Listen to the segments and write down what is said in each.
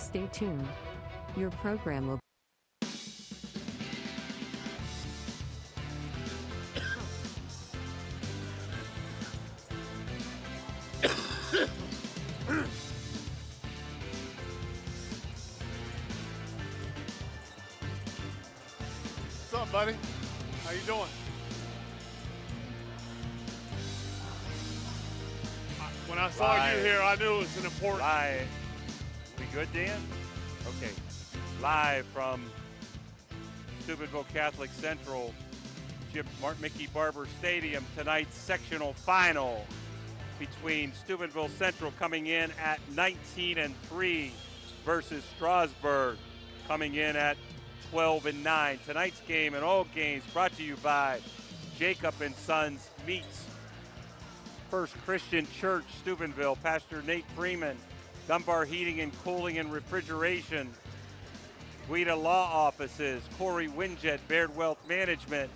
Stay tuned. Your program will What's up, buddy? How you doing? When I saw you here, I knew it was an important. Live. We good, Dan? Okay. Live from Steubenville Catholic Central, Mickey Barber Stadium, tonight's sectional final between Steubenville Central coming in at 19-3 versus Strasburg coming in at 12-9. Tonight's game and all games brought to you by Jacob and Sons Meats, First Christian Church, Steubenville, Pastor Nate Freeman, Dunbar Heating and Cooling and Refrigeration, Guida Law Offices, Corey Winjet, Baird Wealth Management,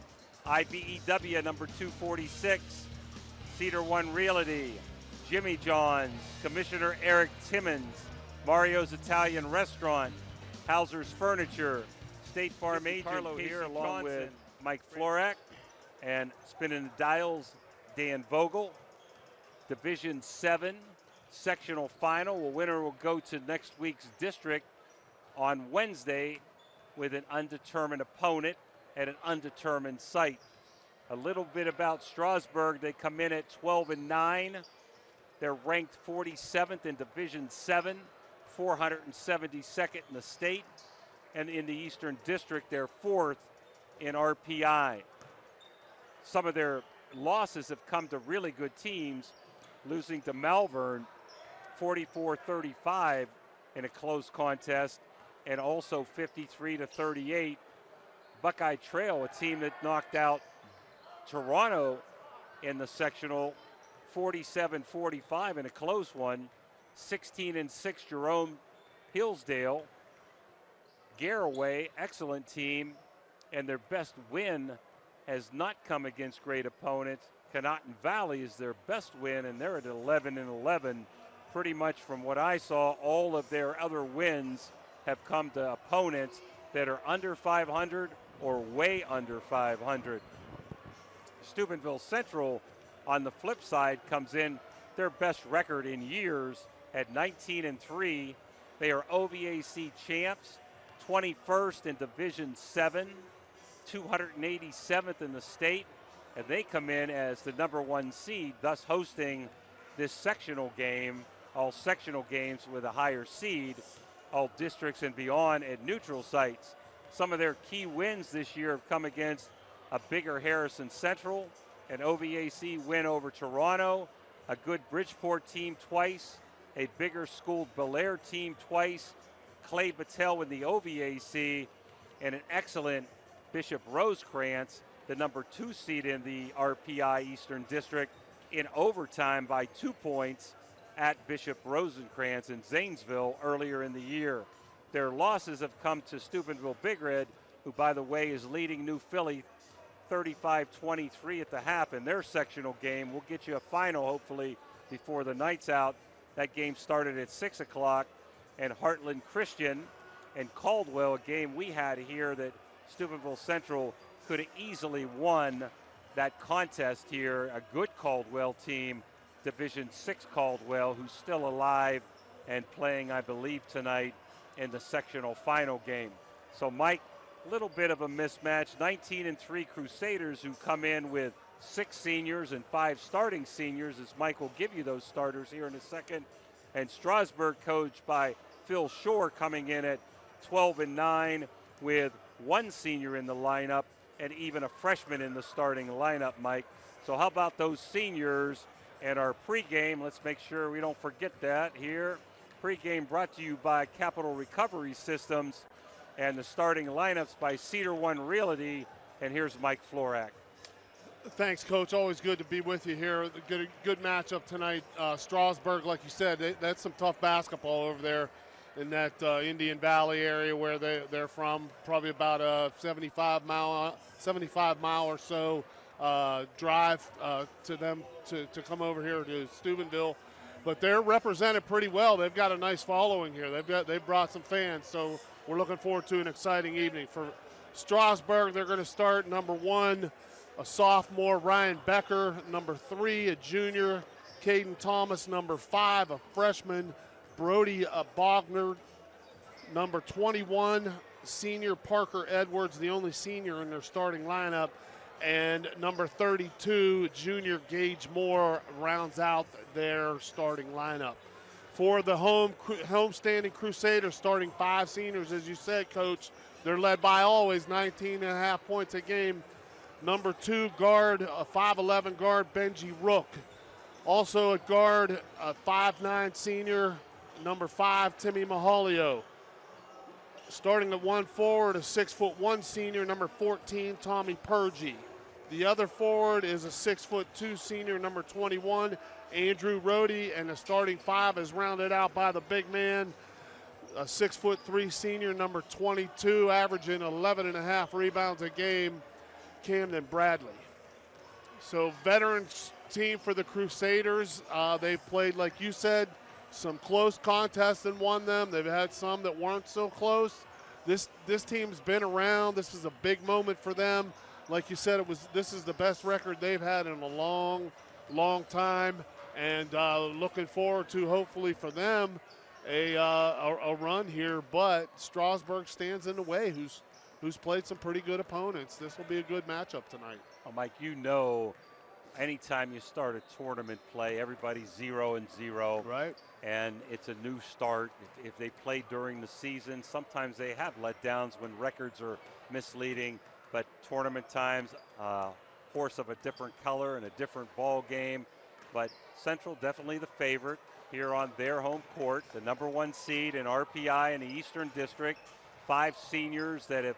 IBEW number 246, Cedar One Realty, Jimmy John's, Commissioner Eric Timmons, Mario's Italian Restaurant, Hauser's Furniture, State Farm Agent Dicarlo here along with Mike Florak, and spinning the dials, Dan Vogel. Division 7 sectional final. The winner will go to next week's district on Wednesday with an undetermined opponent at an undetermined site. A little bit about Strasburg. They come in at 12-9. They're ranked 47th in Division 7, 472nd in the state. And in the Eastern District, they're 4th in RPI. Some of their losses have come to really good teams, losing to Malvern 44-35 in a close contest, and also 53-38. Buckeye Trail, a team that knocked out Toronto in the sectional 47-45 in a close one. 16-6 Jerome Hillsdale. Garraway, excellent team, and their best win has not come against great opponents. Conotton Valley is their best win, and they're at 11-11. Pretty much from what I saw, all of their other wins have come to opponents that are under 500 or way under 500. Steubenville Central, on the flip side, comes in their best record in years at 19-3. They are OVAC champs, 21st in Division 7, 287th in the state, and they come in as the number 1 seed, thus hosting this sectional game, all sectional games with a higher seed, all districts and beyond at neutral sites. Some of their key wins this year have come against a bigger Harrison Central, an OVAC win over Toronto, a good Bridgeport team twice, a bigger schooled Belair team twice, Clay Battelle in the OVAC, and an excellent Bishop Rosecrans, the number 2 seed in the RPI Eastern District, in overtime by 2 points at Bishop Rosencrantz in Zanesville earlier in the year. Their losses have come to Steubenville Big Red, who, by the way, is leading New Philly 35-23 at the half in their sectional game. We'll get you a final, hopefully, before the night's out. That game started at 6 o'clock. And Heartland Christian and Caldwell, a game we had here that Steubenville Central could have easily won that contest here. A good Caldwell team, Division 6 Caldwell, who's still alive and playing, I believe, tonight in the sectional final game. So, Mike, a little bit of a mismatch. 19-3 Crusaders, who come in with 6 seniors and 5 starting seniors, as Mike will give you those starters here in a second. And Strasburg, coached by Phil Shore, coming in at 12-9 with 1 senior in the lineup and even a freshman in the starting lineup, Mike. So how about those seniors and our pregame? Let's make sure we don't forget that here. Pregame brought to you by Capital Recovery Systems, and the starting lineups by Cedar One Realty. And here's Mike Florak. Thanks, Coach. Always good to be with you here. Good matchup tonight. Strasburg, like you said, that's some tough basketball over there in that Indian Valley area where they're from. Probably about a 75 mile or so drive to them to come over here to Steubenville. but they're represented pretty well. They've got a nice following here. They've brought some fans, so we're looking forward to an exciting evening. For Strasburg, they're going to start number 1, a sophomore, Ryan Becker, number 3, a junior, Caden Thomas, number 5, a freshman, Brody Bogner, number 21, senior Parker Edwards, the only senior in their starting lineup, and number 32, junior Gage Moore, rounds out their starting lineup. For the homestanding Crusaders, starting 5 seniors, as you said, Coach, they're led by always 19.5 points a game. Number 2 guard, a 5'11 guard, Benji Rook. Also at guard, a 5'9 senior, number 5, Timmy Mahalio. Starting at 1 forward, a 6'1 senior, number 14, Tommy Purgie. The other forward is a 6'2 senior, number 21, Andrew Rohde, and the starting 5 is rounded out by the big man, a 6'3 senior, number 22, averaging 11.5 rebounds a game, Camden Bradley. So veteran team for the Crusaders. They've played, like you said, some close contests and won them. They've had some that weren't so close. This team's been around. This is a big moment for them. Like you said, this is the best record they've had in a long, long time, and looking forward to, hopefully for them, a run here. But Strasburg stands in the way, who's played some pretty good opponents. This will be a good matchup tonight. Oh, Mike, anytime you start a tournament play, everybody's 0-0. Right. And it's a new start. If they play during the season, sometimes they have letdowns when records are misleading. But tournament times, horse of a different color and a different ball game. But Central definitely the favorite here on their home court, the number 1 seed in RPI in the Eastern District. 5 seniors that have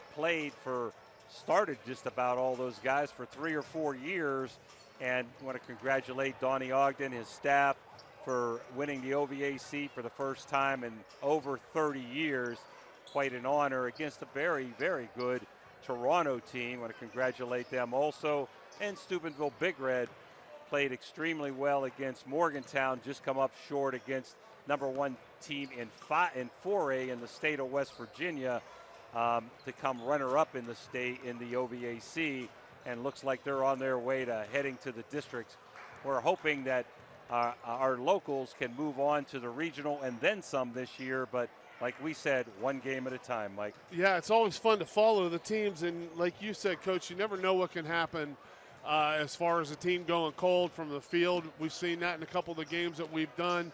started just about all those guys for 3 or 4 years. And I want to congratulate Donnie Ogden, his staff, for winning the OVAC for the first time in over 30 years. Quite an honor against a very, very good Toronto team. I want to congratulate them also. And Steubenville Big Red played extremely well against Morgantown, just come up short against number 1 team in 4A in the state of West Virginia, to come runner-up in the state in the OVAC, and looks like they're on their way to heading to the districts. We're hoping that our locals can move on to the regional and then some this year, but like we said, one game at a time, Mike. Yeah, it's always fun to follow the teams, and like you said, Coach, you never know what can happen as far as a team going cold from the field. We've seen that in a couple of the games that we've done.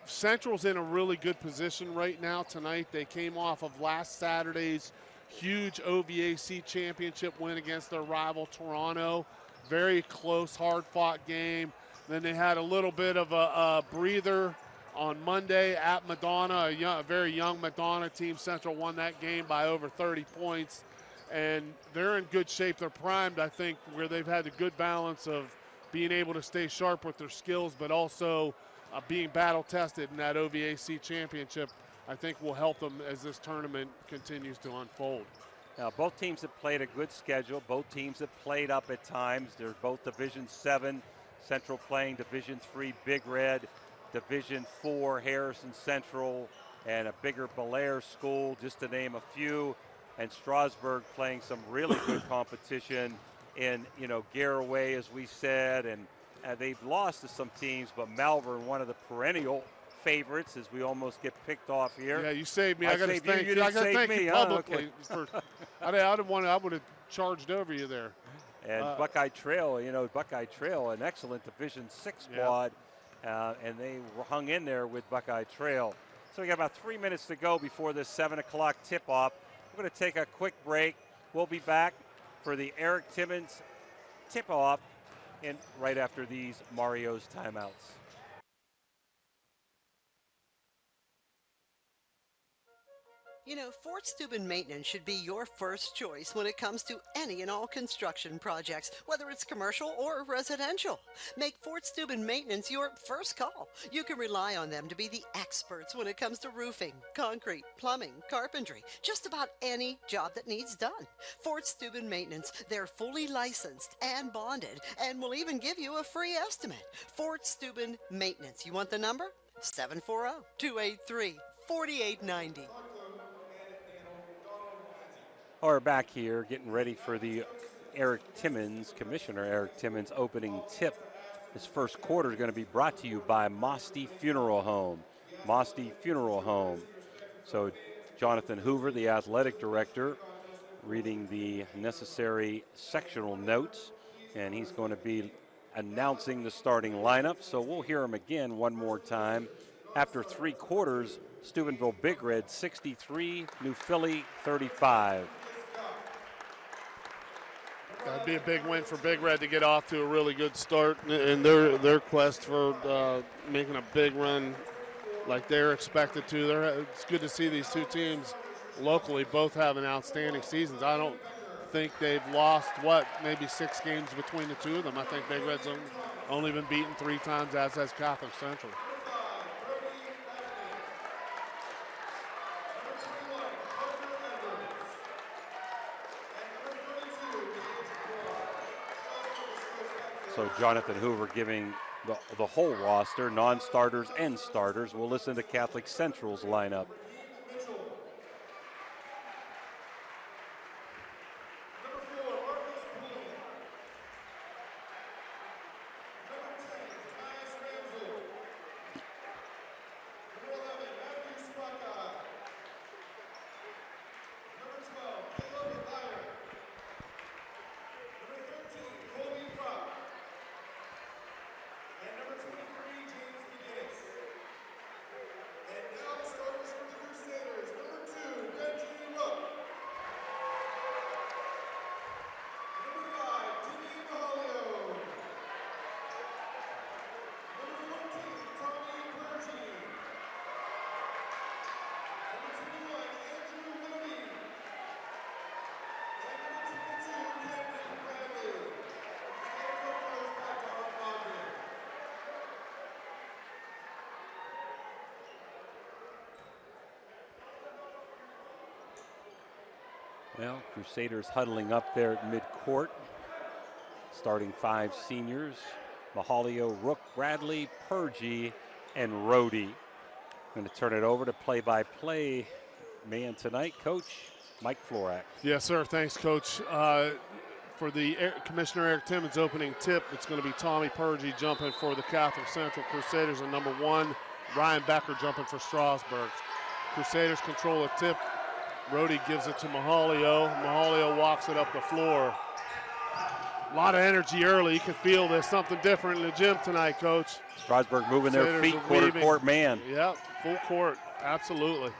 Central's in a really good position right now tonight. They came off of last Saturday's huge OVAC championship win against their rival Toronto. Very close, hard-fought game. Then they had a little bit of a breather on Monday at Madonna, a very young Madonna team. Central won that game by over 30 points, and they're in good shape. They're primed, I think, where they've had a good balance of being able to stay sharp with their skills, but also being battle-tested in that OVAC championship, I think will help them as this tournament continues to unfold. Now, both teams have played a good schedule. Both teams have played up at times. They're both Division 7. Central playing Division 3 Big Red, Division 4 Harrison Central, and a bigger Belair school, just to name a few. And Strasburg playing some really good competition in, Garaway, as we said, and they've lost to some teams, but Malvern, one of the perennial favorites, as we almost get picked off here. Yeah, you saved me. I got to thank you. I got to thank me, you publicly. I would have charged over you there. And Buckeye Trail, an excellent Division 6 squad, and they were hung in there with Buckeye Trail. So we got about 3 minutes to go before this 7 o'clock tip-off. We're going to take a quick break. We'll be back for the Eric Timmons tip-off right after these Mario's timeouts. You know, Fort Steuben Maintenance should be your first choice when it comes to any and all construction projects, whether it's commercial or residential. Make Fort Steuben Maintenance your first call. You can rely on them to be the experts when it comes to roofing, concrete, plumbing, carpentry, just about any job that needs done. Fort Steuben Maintenance, they're fully licensed and bonded and will even give you a free estimate. Fort Steuben Maintenance. You want the number? 740-283-4890. We're back here getting ready for the Commissioner Eric Timmons opening tip. This first quarter is going to be brought to you by Mosty Funeral Home. Mosty Funeral Home. So Jonathan Hoover, the athletic director, reading the necessary sectional notes, and he's going to be announcing the starting lineup. So we'll hear him again one more time. After 3 quarters, Steubenville Big Red 63, New Philly 35. That'd be a big win for Big Red to get off to a really good start in their quest for making a big run like they're expected to. It's good to see these two teams locally both having outstanding seasons. I don't think they've lost, maybe 6 games between the two of them. I think Big Red's only been beaten 3 times, as has Catholic Central. So Jonathan Hoover giving the whole roster, non-starters and starters. We'll listen to Catholic Central's lineup. Well, Crusaders huddling up there at midcourt. Starting 5 seniors, Mahalio, Rook, Bradley, Purgie, and Rhodey. Going to turn it over to play-by-play man tonight, Coach Mike Florak. Yes, sir. Thanks, Coach. For the Commissioner Eric Timmons opening tip, it's going to be Tommy Purgie jumping for the Catholic Central Crusaders and number 1, Ryan Becker jumping for Strasburg. Crusaders control a tip. Rhodey gives it to Mahalio. Mahalio walks it up the floor. A lot of energy early. You can feel there's something different in the gym tonight, Coach. Strasburg moving their feet, quarter court man. Yep, full court, absolutely.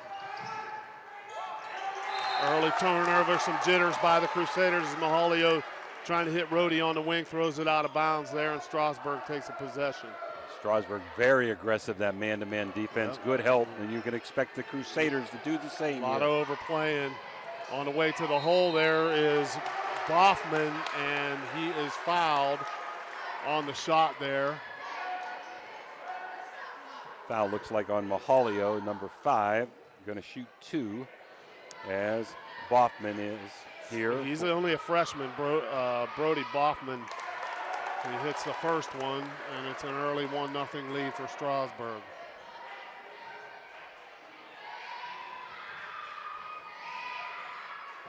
Early turnover, some jitters by the Crusaders as Mahalio trying to hit Rhodey on the wing, throws it out of bounds there, and Strasburg takes a possession. Strasburg very aggressive, that man-to-man defense. Yep. Good help, and you can expect the Crusaders to do the same. A lot of overplaying. On the way to the hole there is Boffman, and he is fouled on the shot there. Foul looks like on Mahalio, number 5. Going to shoot 2 as Boffman is here. He's only a freshman, Brody Boffman. He hits the first one, and it's an early 1-0 lead for Strasburg.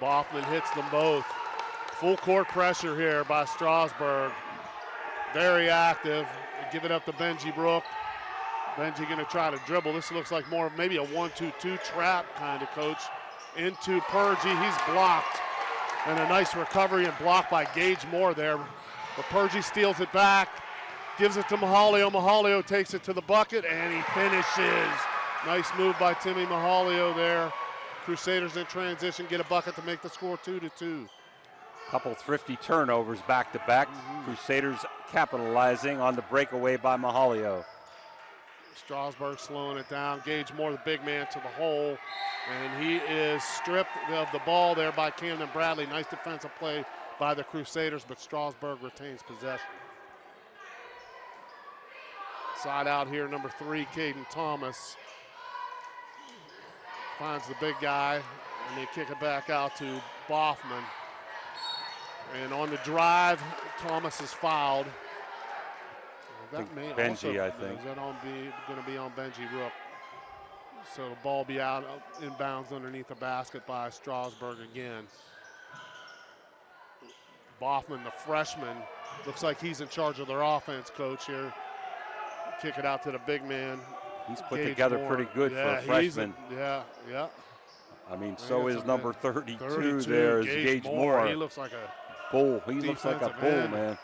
Boffman hits them both. Full court pressure here by Strasburg. Very active. Give it up to Benji Brook. Benji going to try to dribble. This looks like more of maybe a 1-2-2 trap kind of, Coach. Into Purgie. He's blocked. And a nice recovery and block by Gage Moore there. But Purgie steals it back, gives it to Mahalio. Mahalio takes it to the bucket, and he finishes. Nice move by Timmy Mahalio there. Crusaders in transition get a bucket to make the score 2-2. Couple thrifty turnovers back-to-back. Crusaders capitalizing on the breakaway by Mahalio. Strasburg slowing it down. Gage Moore, the big man, to the hole. And he is stripped of the ball there by Camden Bradley. Nice defensive play by the Crusaders, but Strasburg retains possession. Side out here, number 3, Caden Thomas. Finds the big guy, and they kick it back out to Boffman. And on the drive, Thomas is fouled. That may Benji, also, I think. Is that going to be on Benji Rook? So the ball be out inbounds underneath the basket by Strasburg again. Boffman, the freshman, looks like he's in charge of their offense, coach here. Kick it out to the big man. He's put Gage together Moore. pretty good for a freshman. Yeah. I mean, so is number 32 32 there is Gage Moore. He looks like a bull. He looks like a bull, end. man.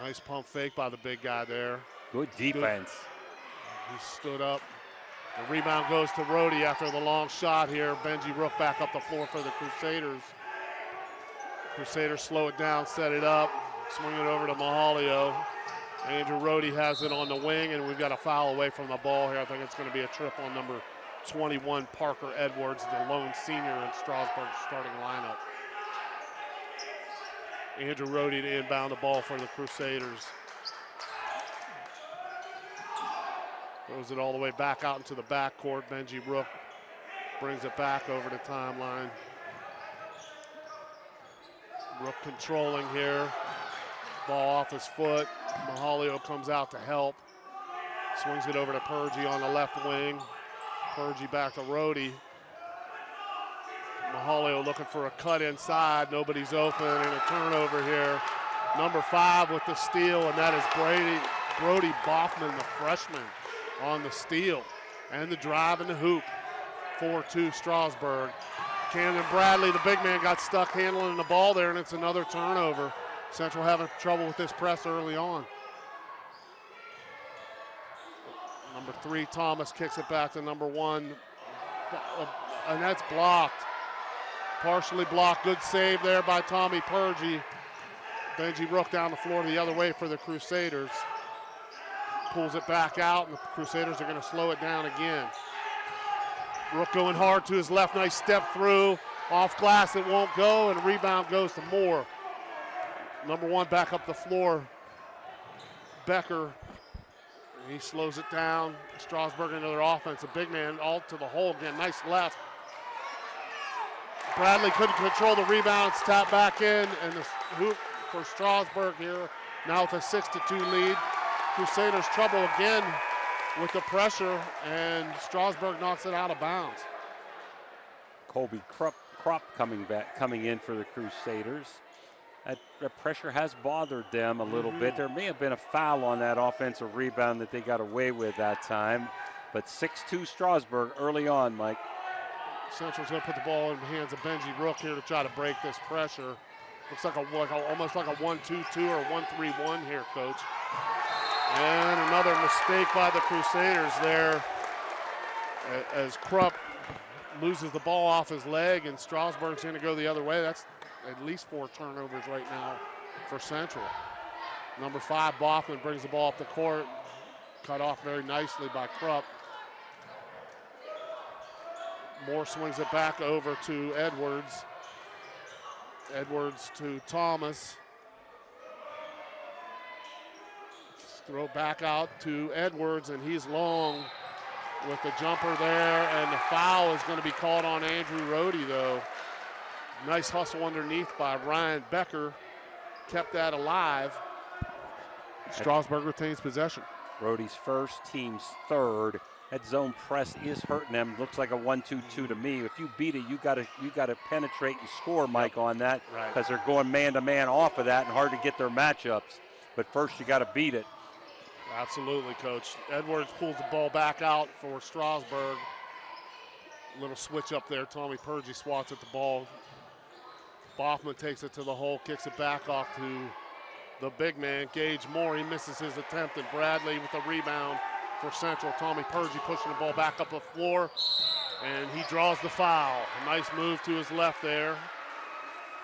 Nice pump fake by the big guy there. Good defense. He stood up. The rebound goes to Rhodey after the long shot here. Benji Rook back up the floor for the Crusaders. Crusaders slow it down, set it up, swing it over to Mahalio. Andrew Rhodey has it on the wing, and we've got a foul away from the ball here. I think it's going to be a trip on number 21, Parker Edwards, the lone senior in Strasburg's starting lineup. Andrew Rhodey to inbound the ball for the Crusaders. Throws it all the way back out into the backcourt. Benji Rook brings it back over the timeline. Rook controlling here. Ball off his foot. Mahalio comes out to help. Swings it over to Purgie on the left wing. Purgie back to Rhodey. Mahalio looking for a cut inside. Nobody's open, and a turnover here. Number 5 with the steal, and that is Brody Boffman, the freshman, on the steal. And the drive and the hoop. 4-2 Strasburg. Camden Bradley, the big man, got stuck handling the ball there, and it's another turnover. Central having trouble with this press early on. Number 3, Thomas kicks it back to number 1, and that's blocked. Partially blocked. Good save there by Tommy Purgie. Benji Rook down the floor the other way for the Crusaders. Pulls it back out, and the Crusaders are going to slow it down again. Rook going hard to his left. Nice step through. Off glass, it won't go, and rebound goes to Moore. Number 1 back up the floor. Becker. He slows it down. Strasburg into their offense. A big man all to the hole again. Nice left. Bradley couldn't control the rebound. It's tapped back in, and the hoop for Strasburg here. Now with a 6-2 lead. Crusaders trouble again with the pressure, and Strasburg knocks it out of bounds. Colby Krupp coming in for the Crusaders. That pressure has bothered them a little bit. There may have been a foul on that offensive rebound that they got away with that time. But 6-2 Strasburg early on, Mike. Central's going to put the ball in the hands of Benji Rook here to try to break this pressure. Looks like almost like a 1-2-2 or 1-3-1 here, Coach. And another mistake by the Crusaders there as Krupp loses the ball off his leg, and Strasburg's going to go the other way. That's at least 4 turnovers right now for Central. Number 5, Boffman, brings the ball up the court. Cut off very nicely by Krupp. Moore swings it back over to Edwards. Edwards to Thomas. Throw back out to Edwards, and he's long with the jumper there, and the foul is going to be called on Andrew Rhodey, though. Nice hustle underneath by Ryan Becker. Kept that alive. Strasburg retains possession. Rhodey's first, team's third. That zone press is hurting them. Looks like a 1-2-2 to me. If you beat it, you got to penetrate and score, Mike, on that, because they're going man-to-man off of that and hard to get their matchups. But first, you got to beat it. Absolutely, Coach. Edwards pulls the ball back out for Strasburg. Little switch up there. Tommy Purgie swats at the ball. Boffman takes it to the hole, kicks it back off to the big man, Gage Moore. He misses his attempt, and Bradley with the rebound for Central. Tommy Purgie pushing the ball back up the floor, and he draws the foul. A nice move to his left there.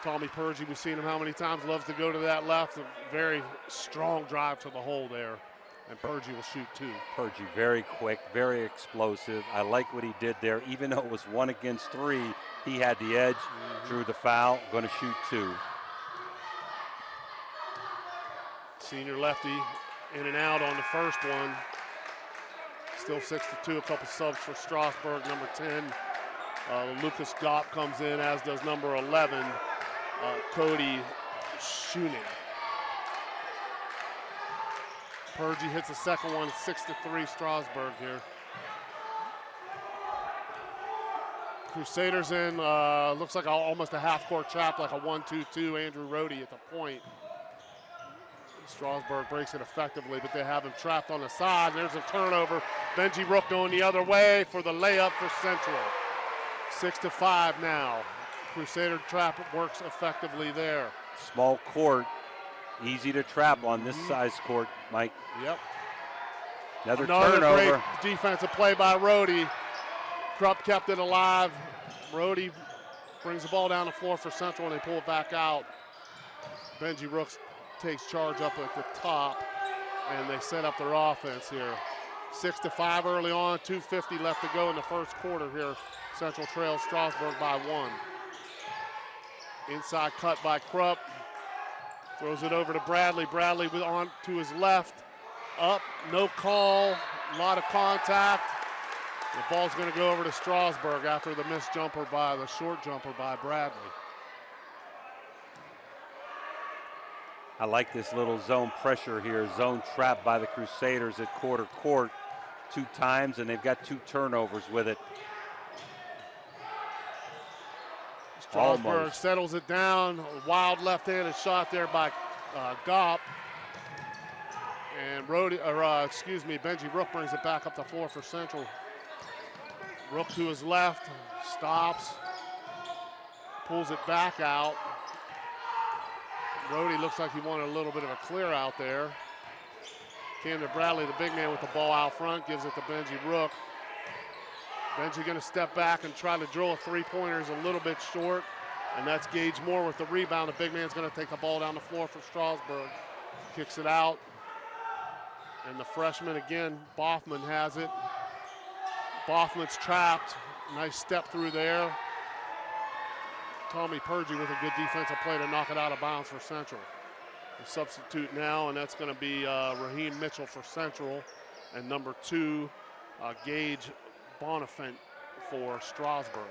Tommy Purgie, we've seen him how many times, loves to go to that left. A very strong drive to the hole there And Purgie will shoot 2. Purgie very quick, very explosive. I like what he did there. Even though it was 1 against 3, he had the edge, drew the foul, going to shoot 2. Senior lefty in and out on the first one. Still 6-2, a couple subs for Strasburg. Number 10, Lucas Gopp comes in, as does number 11, Cody Schuning. Purgie hits the second one, 6-3 Strasburg here. Crusaders in, looks like almost a half-court trap, like a 1-2-2. Andrew Rohde at the point. Strasburg breaks it effectively, but they have him trapped on the side. There's a turnover. Benji Rook going the other way for the layup for Central. 6-5 now. Crusader trap works effectively there. Small court, easy to trap on this size court, Mike. Yep. Another turnover. Great turnover. Defensive play by Rohde. Krupp kept it alive. Rohde brings the ball down the floor for Central and they pull it back out. Benji Rooks takes charge up at the top and they set up their offense here. 6-5 early on, 2:50 left to go in the first quarter here. Central trails Strasburg by 1. Inside cut by Krupp. Throws it over to Bradley. Bradley on to his left. Up, no call, a lot of contact. The ball's going to go over to Strasburg after the missed jumper by the short jumper by Bradley. I like this little zone pressure here, zone trap by the Crusaders at quarter court 2 times, and they've got 2 turnovers with it. Strasburg Almost. settles it down. A wild left-handed shot there by Gopp. And Benji Rook brings it back up the floor for Central. Rook to his left, stops, pulls it back out. Rohde looks like he wanted a little bit of a clear out there. Camden Bradley, the big man with the ball out front, gives it to Benji Rook. Benji going to step back and try to drill a three-pointer. Is a little bit short, and that's Gage Moore with the rebound. The big man's going to take the ball down the floor for Strasburg. Kicks it out, and the freshman again, Boffman has it. Boffman's trapped. Nice step through there. Tommy Purgie with a good defensive play to knock it out of bounds for Central. The substitute now, and that's going to be Raheem Mitchell for Central, and number 2, Gage Bonifant for Strasburg.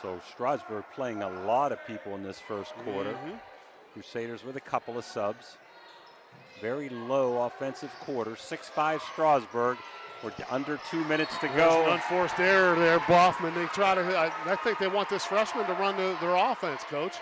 So Strasburg playing a lot of people in this first quarter. Crusaders with a couple of subs. Very low offensive quarter. 6-5 Strasburg. We're under 2 minutes to go. An unforced error there, Boffman. They try to. I think they want this freshman to run their offense, Coach.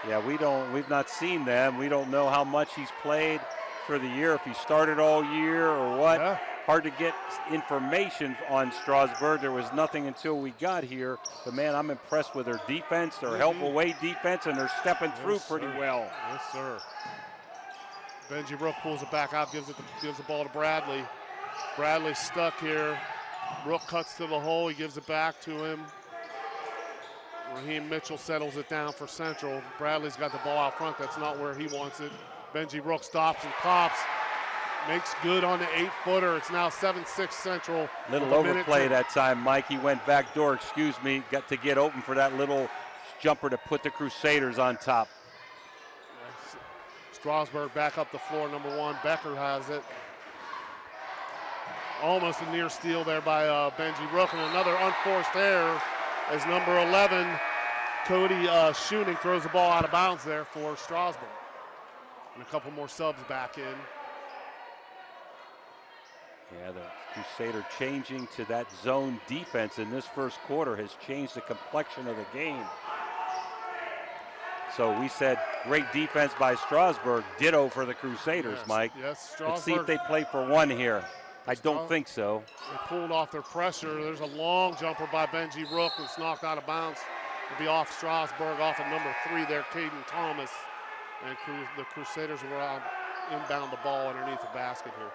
Yeah, we've not seen them. We don't know how much he's played for the year, if he started all year or what. Yeah. Hard to get information on Strasburg. There was nothing until we got here. But man, I'm impressed with their defense, their help away defense, and they're stepping through pretty well. Yes, sir. Benji Rook pulls it back out, gives the ball to Bradley. Bradley's stuck here. Rook cuts to the hole. He gives it back to him. Raheem Mitchell settles it down for Central. Bradley's got the ball out front. That's not where he wants it. Benji Rook stops and pops. Makes good on the 8-footer. It's now 7-6 Central. Little overplay that time, Mike. He went back door, got to get open for that little jumper to put the Crusaders on top. Strasburg back up the floor, number 1. Becker has it. Almost a near steal there by Benji Rook, and another unforced error as number 11, Cody Schuning, throws the ball out of bounds there for Strasburg. And a couple more subs back in. Yeah, the Crusader changing to that zone defense in this first quarter has changed the complexion of the game. So we said great defense by Strasburg, ditto for the Crusaders, Yes, Mike. Yes, Strasburg. Let's see if they play for 1 here. I don't think so. They pulled off their pressure. There's a long jumper by Benji Rook that's knocked out of bounds. It'll be off Strasburg, off of number 3 there, Caden Thomas. And the Crusaders will inbound the ball underneath the basket here.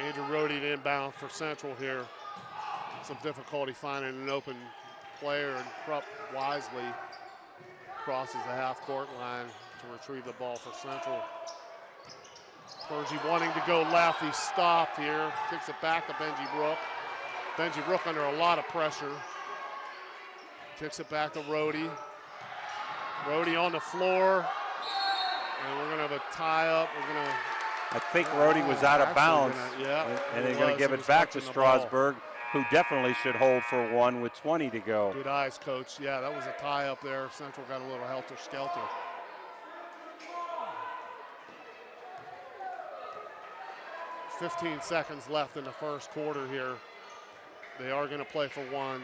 Andrew Rohde to inbound for Central here. Some difficulty finding an open player, and Krupp wisely crosses the half-court line to retrieve the ball for Central. Pergy wanting to go left. He's stopped here. Kicks it back to Benji Rook. Benji Rook under a lot of pressure. Kicks it back to Rhodey. Rhodey on the floor. And we're going to have a tie-up. I think Rhodey was out of bounds. And they're going to give it back to Strasburg, who definitely should hold for one with 20 to go. Good eyes, Coach. Yeah, that was a tie-up there. Central got a little helter-skelter. 15 seconds left in the first quarter here. They are going to play for one.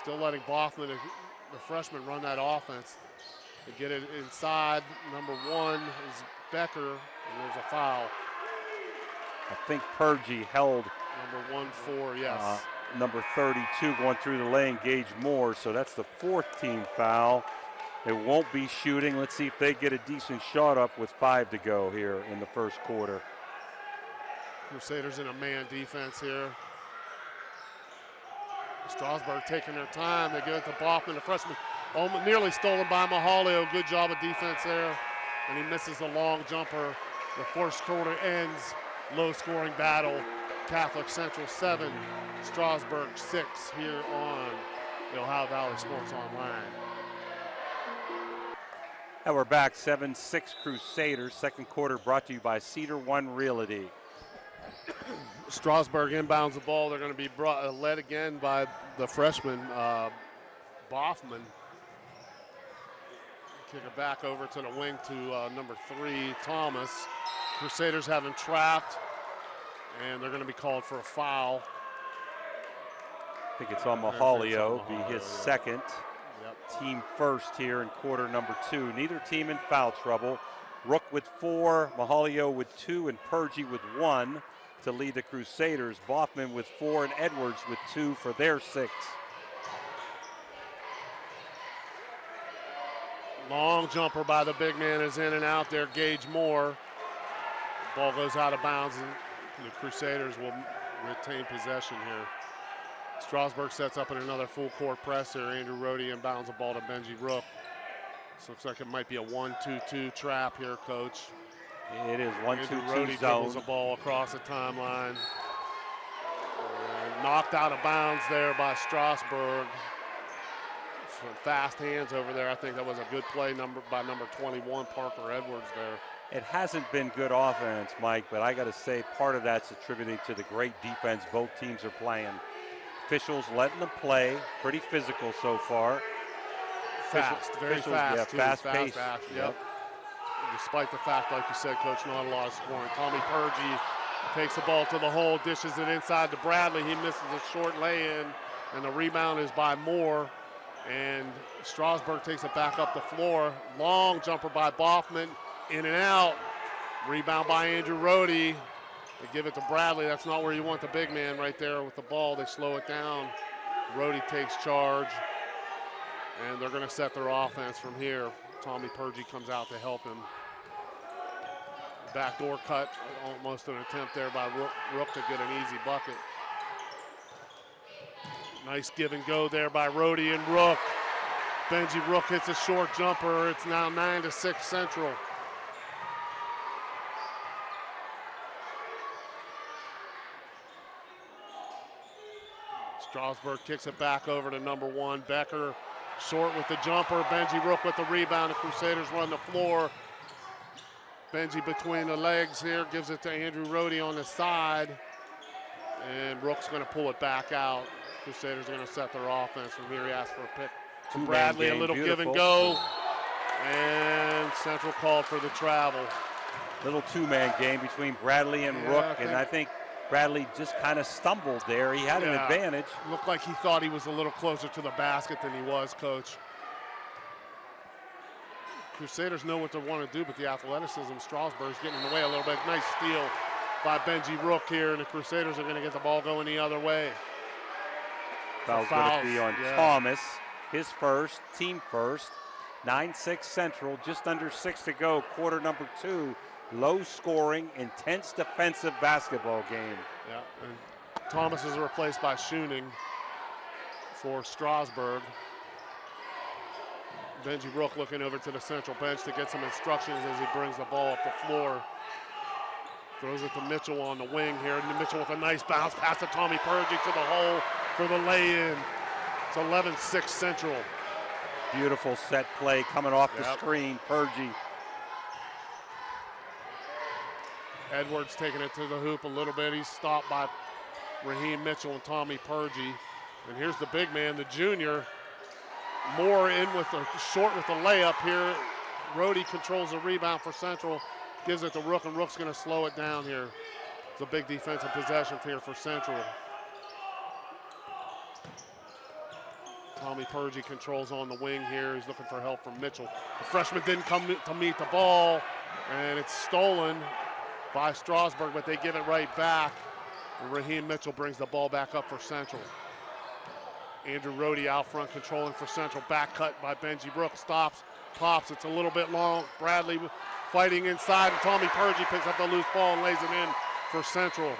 Still letting Boffman, the freshman, run that offense. They get it inside. Number 1 is Becker, and there's a foul. I think Pergy held number 1-4, yes. Number 32 going through the lane, Gage Moore, so that's the 4th team foul. It won't be shooting. Let's see if they get a decent shot up with 5 to go here in the first quarter. Crusaders in a man defense here. Strasburg taking their time. They give it to Boffman, the freshman. Nearly stolen by Mahalio. Good job of defense there. And he misses a long jumper. The first quarter ends. Low-scoring battle. Catholic Central 7, Strasburg 6 here on the Ohio Valley Sports Online. And we're back, 7-6 Crusaders. Second quarter brought to you by Cedar One Realty. Strasburg inbounds the ball. They're going to be led again by the freshman, Boffman. Kick it back over to the wing to number 3, Thomas. Crusaders have him trapped, and they're going to be called for a foul. I think it's on Mahalio, be his second. Yep. Team first here in quarter number 2. Neither team in foul trouble. Rook with 4, Mahalio with 2, and Pergy with 1 to lead the Crusaders. Boffman with 4 and Edwards with 2 for their 6. Long jumper by the big man is in and out there. Gage Moore. Ball goes out of bounds, and the Crusaders will retain possession here. Strasburg sets up in another full court press here. Andrew Rhodey inbounds the ball to Benji Rook. This looks like it might be a 1-2-2 trap here, Coach. It is 1-2-2 Rhodey dribbles the ball across the timeline. And knocked out of bounds there by Strasburg. Some fast hands over there. I think that was a good play by number 21, Parker Edwards there. It hasn't been good offense, Mike, but I got to say part of that's attributed to the great defense both teams are playing. Officials letting them play, pretty physical so far. Fast, very fast. Yeah, fast pace. Yep. Despite the fact, like you said, Coach, not a lot of scoring. Tommy Pergy takes the ball to the hole, dishes it inside to Bradley. He misses a short lay-in, and the rebound is by Moore. And Strasburg takes it back up the floor. Long jumper by Boffman, in and out. Rebound by Andrew Rhodey. They give it to Bradley. That's not where you want the big man right there with the ball. They slow it down. Rhodey takes charge, and they're going to set their offense from here. Tommy Pergy comes out to help him. Backdoor cut, almost an attempt there by Rook to get an easy bucket. Nice give and go there by Rhodey and Rook. Benji Rook hits a short jumper. It's now 9-6 Central. Strasburg kicks it back over to number 1. Becker short with the jumper. Benji Rook with the rebound. The Crusaders run the floor. Benji between the legs here, gives it to Andrew Rhodey on the side. And Rook's going to pull it back out. Crusaders are going to set their offense from here. He asks for a pick to Bradley. A little give and go. And Central called for the travel. Little two-man game between Bradley and Rook, and I think Bradley just kind of stumbled there. He had an advantage. Looked like he thought he was a little closer to the basket than he was, Coach. Crusaders know what they want to do, but the athleticism, Strasburg's getting in the way a little bit. Nice steal by Benji Rook here, and the Crusaders are going to get the ball going the other way. Foul's going to be on Thomas, his first, team first. 9-6 Central, just under 6 to go, quarter number 2. Low scoring, intense defensive basketball game. Yeah, and Thomas is replaced by Schooning for Strasburg. Benji Rook looking over to the central bench to get some instructions as he brings the ball up the floor. Throws it to Mitchell on the wing here. And Mitchell with a nice bounce pass to Tommy Purgie to the hole for the lay-in. It's 11-6 Central. Beautiful set play coming off the screen, Purgie. Edwards taking it to the hoop a little bit. He's stopped by Raheem Mitchell and Tommy Purgie. And here's the big man, the junior. Moore in with the short with the layup here. Rhodey controls the rebound for Central. Gives it to Rook, and Rook's going to slow it down here. It's a big defensive possession here for Central. Tommy Purgie controls on the wing here. He's looking for help from Mitchell. The freshman didn't come to meet the ball, and it's stolen by Strasburg, but they give it right back. And Raheem Mitchell brings the ball back up for Central. Andrew Rhodey out front controlling for Central. Back cut by Benji Brooks. Stops, pops. It's a little bit long. Bradley fighting inside, and Tommy Purgie picks up the loose ball and lays it in for Central.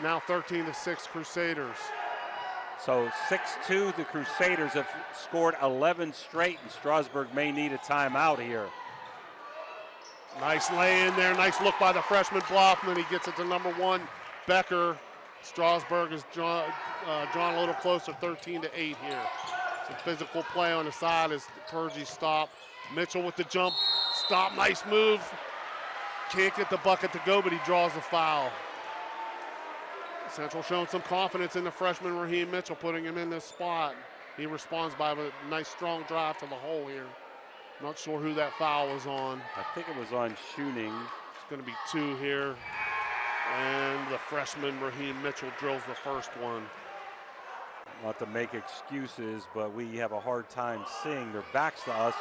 Now 13-6 Crusaders. So 6-2, the Crusaders have scored 11 straight, and Strasburg may need a timeout here. Nice lay in there. Nice look by the freshman Bloffman. He gets it to number 1, Becker. Strasburg is drawn a little closer, 13-8 here. Some physical play on the side as Purgie stopped. Mitchell with the jump stop, nice move. Can't get the bucket to go, but he draws the foul. Central showing some confidence in the freshman Raheem Mitchell, putting him in this spot. He responds by a nice strong drive to the hole here. Not sure who that foul was on. I think it was on shooting. It's going to be 2 here. And the freshman Raheem Mitchell drills the first one. Not to make excuses, but we have a hard time seeing their backs to us,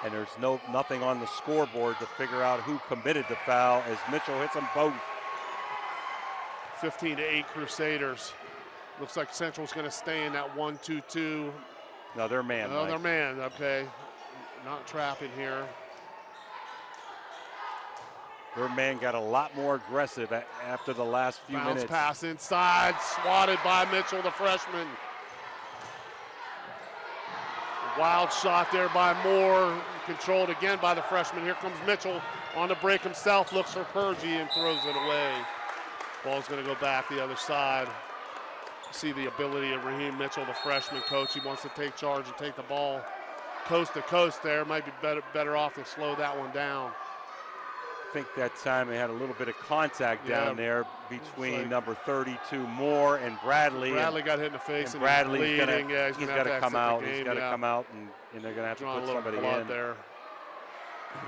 and there's nothing on the scoreboard to figure out who committed the foul as Mitchell hits them both. 15-8 Crusaders. Looks like Central's going to stay in that 1-2-2. No, they're man. Another man, okay. Not trapping here. Their man got a lot more aggressive after the last few minutes. Bounce pass inside, swatted by Mitchell, the freshman. Wild shot there by Moore, controlled again by the freshman. Here comes Mitchell on the break himself, looks for Purgie and throws it away. Ball's going to go back the other side. See the ability of Raheem Mitchell, the freshman coach. He wants to take charge and take the ball coast to coast there. Might be better off to slow that one down. I think that time they had a little bit of contact down there between number 32 Moore and Bradley. Bradley got hit in the face, and Bradley's got to come out. He's got to come out, and they're going to have to put somebody in. There.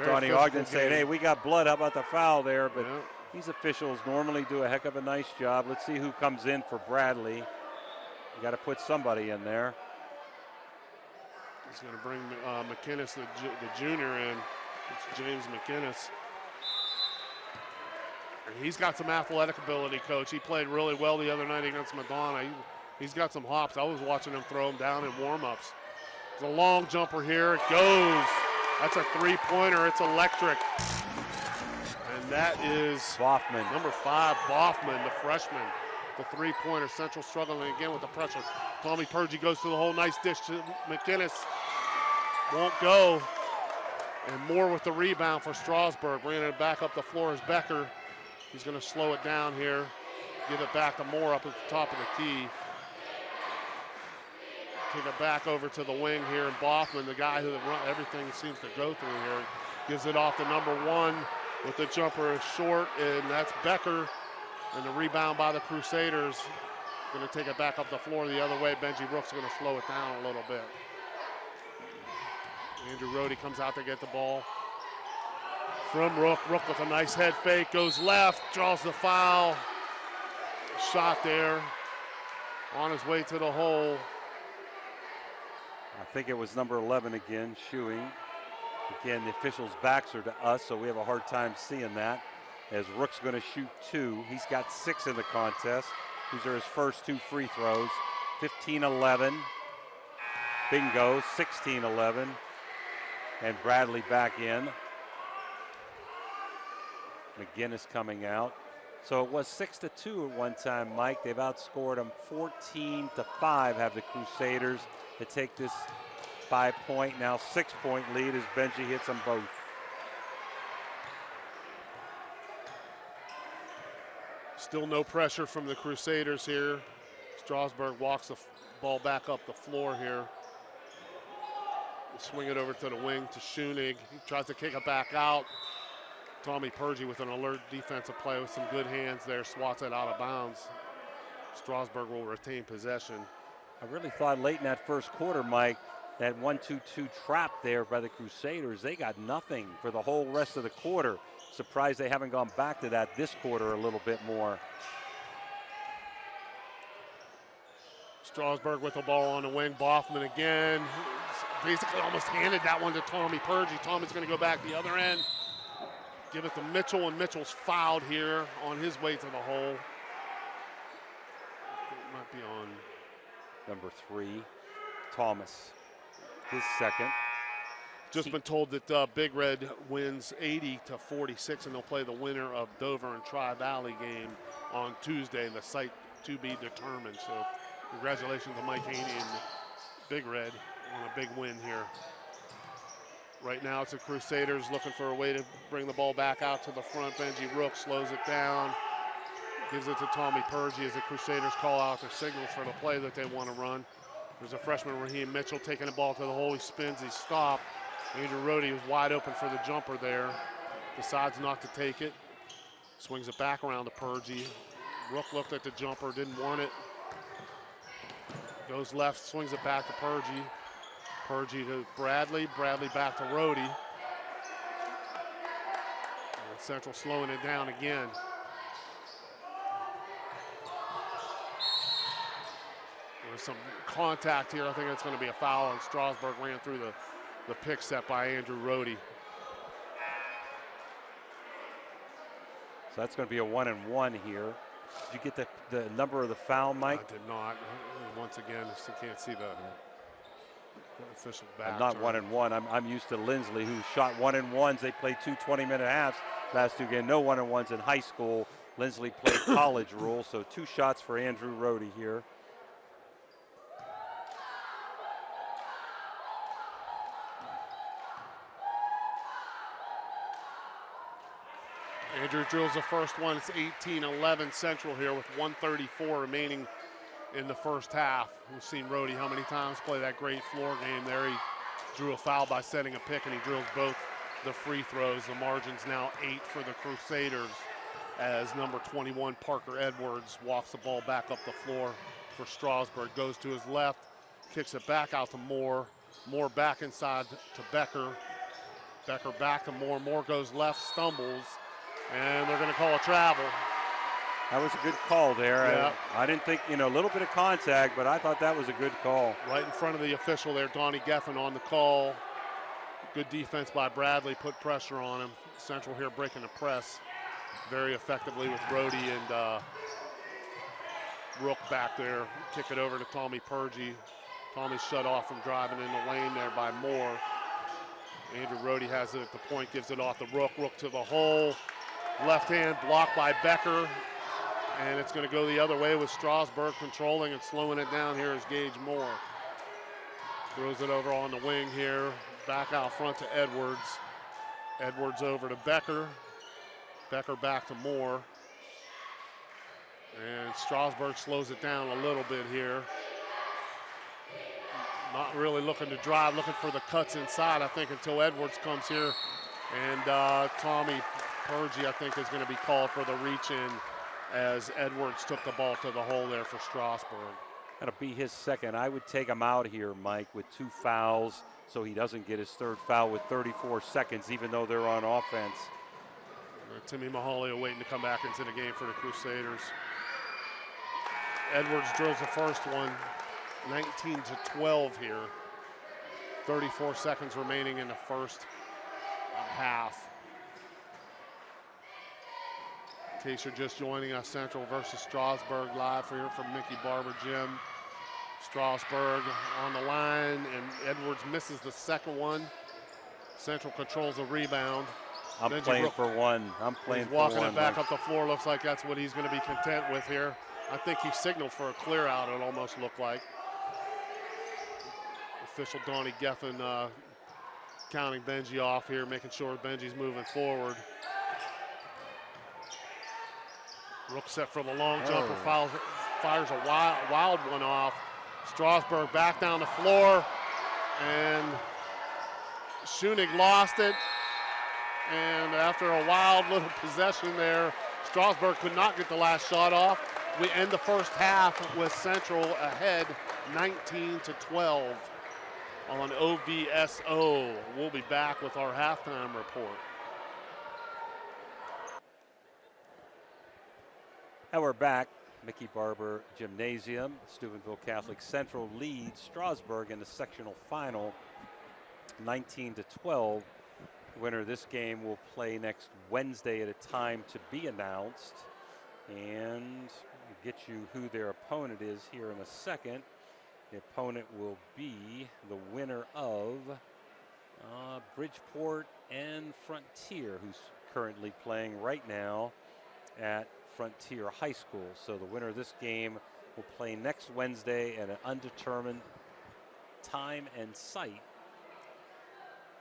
Donnie Ogden saying, "Hey, we got blood. How about the foul there?" But these officials normally do a heck of a nice job. Let's see who comes in for Bradley. You got to put somebody in there. He's going to bring McInnes, the junior, in. It's James McInnes. And he's got some athletic ability, Coach. He played really well the other night against Madonna. He's got some hops. I was watching him throw him down in warm-ups. It's a long jumper here. It goes. That's a three-pointer. It's electric. And that is Boffman. Number 5, Boffman, the freshman. The three-pointer. Central struggling again with the pressure. Tommy Purgie goes to the hole. Nice dish to McInnes. Won't go. And Moore with the rebound for Strasburg. Bringing it back up the floor is Becker. He's going to slow it down here. Give it back to Moore up at the top of the key. Take it back over to the wing here. And Boffman, the guy who everything seems to go through here, gives it off to number 1 with the jumper is short. And that's Becker. And the rebound by the Crusaders. Going to take it back up the floor the other way. Benji Brooks going to slow it down a little bit. Andrew Rhodey comes out to get the ball from Rook. Rook with a nice head fake, goes left, draws the foul. Shot there, on his way to the hole. I think it was number 11 again, Shuey. Again, the officials' backs are to us, so we have a hard time seeing that. As Rook's going to shoot 2. He's got 6 in the contest. These are his first 2 free throws. 15-11. Bingo, 16-11. And Bradley back in. McInnes coming out. So it was 6-2 at one time, Mike. They've outscored them 14-5, have the Crusaders, to take this 5-point, now 6-point lead as Benji hits them both. Still no pressure from the Crusaders here. Strasburg walks the ball back up the floor here. Swing it over to the wing to Schoenig. He tries to kick it back out. Tommy Purgie with an alert defensive play with some good hands there, swats it out of bounds. Strasburg will retain possession. I really thought late in that first quarter, Mike, that 1-2-2 trap there by the Crusaders, they got nothing for the whole rest of the quarter. Surprised they haven't gone back to that this quarter a little bit more. Strasburg with the ball on the wing. Boffman again. Basically almost handed that one to Tommy Purgie. Tommy's going to go back the other end. Give it to Mitchell, and Mitchell's fouled here on his way to the hole. It might be on number 3, Thomas, his second. Just been told that Big Red wins 80-46, and they'll play the winner of Dover and Tri-Valley game on Tuesday. The site to be determined. So congratulations to Mike Haney and Big Red on a big win here. Right now it's the Crusaders looking for a way to bring the ball back out to the front. Benji Rook slows it down, gives it to Tommy Purgie as the Crusaders call out their signals for the play that they want to run. There's a freshman, Raheem Mitchell, taking the ball to the hole. He spins, he's stopped. Andrew Rohde was wide open for the jumper there. Decides not to take it. Swings it back around to Purgie. Rook looked at the jumper, didn't want it. Goes left, swings it back to Purgie. Purgie to Bradley. Bradley back to Rohde. And Central slowing it down again. There's some contact here. I think it's going to be a foul, and Strasburg ran through the pick set by Andrew Rohde. So that's going to be a 1-and-1 here. Did you get the number of the foul, Mike? I did not. Once again, I still can't see the official back. I'm not 1-and-1. I'm used to Lindsley, who shot 1-and-1s. They played 2 20-minute halves last 2 games. No 1-and-1s in high school. Lindsley played college rule, so 2 shots for Andrew Rohde here. Andrew drills the first one. It's 18-11 Central here with 1:34 remaining in the first half. We've seen Rohde how many times play that great floor game there. He drew a foul by setting a pick, and he drills both the free throws. The margin's now 8 for the Crusaders as number 21, Parker Edwards, walks the ball back up the floor for Strasburg. Goes to his left, kicks it back out to Moore. Moore back inside to Becker. Becker back to Moore. Moore goes left, stumbles, and they're going to call a travel. That was a good call there. Yeah. I didn't think, a little bit of contact, but I thought that was a good call. Right in front of the official there, Donnie Geffen on the call. Good defense by Bradley, put pressure on him. Central here breaking the press very effectively with Rohde and Rook back there. Kick it over to Tommy Purgie. Tommy's shut off from driving in the lane there by Moore. Andrew Rohde has it at the point, gives it off to Rook. Rook to the hole. Left hand blocked by Becker. And it's going to go the other way with Strasburg controlling and slowing it down here is Gage Moore. Throws it over on the wing here. Back out front to Edwards. Edwards over to Becker. Becker back to Moore. And Strasburg slows it down a little bit here. Not really looking to drive, looking for the cuts inside, I think, until Edwards comes here. And Tommy Purgie, I think, is going to be called for the reach in as Edwards took the ball to the hole there for Strasburg. That'll be his second. I would take him out here, Mike, with 2 fouls so he doesn't get his 3rd foul with 34 seconds, even though they're on offense. Timmy Mahalia waiting to come back into the game for the Crusaders. Edwards drills the first one, 19-12 here. 34 seconds remaining in the first half. In case you're just joining us, Central versus Strasburg live for here from Mickey Barber Gym. Strasburg on the line, and Edwards misses the second one. Central controls the rebound. I'm playing for one. I'm playing for one. He's walking it back up the floor. Looks like that's what he's going to be content with here. I think he signaled for a clear out, it almost looked like. official Donnie Geffen counting Benji off here, making sure Benji's moving forward. Rook set for the long jumper, fires a wild one off. Strasburg back down the floor, and Schoenig lost it. And after a wild little possession there, Strasburg could not get the last shot off. We end the first half with Central ahead 19-12 on OVSO. We'll be back with our halftime report. And we're back. Mickey Barber Gymnasium. Steubenville Catholic Central leads Strasburg in the sectional final 19-12. The winner of this game will play next Wednesday at a time to be announced. And we'll get you who their opponent is here in a second. The opponent will be the winner of Bridgeport and Frontier, who's currently playing right now at Frontier High School. So the winner of this game will play next Wednesday at an undetermined time and site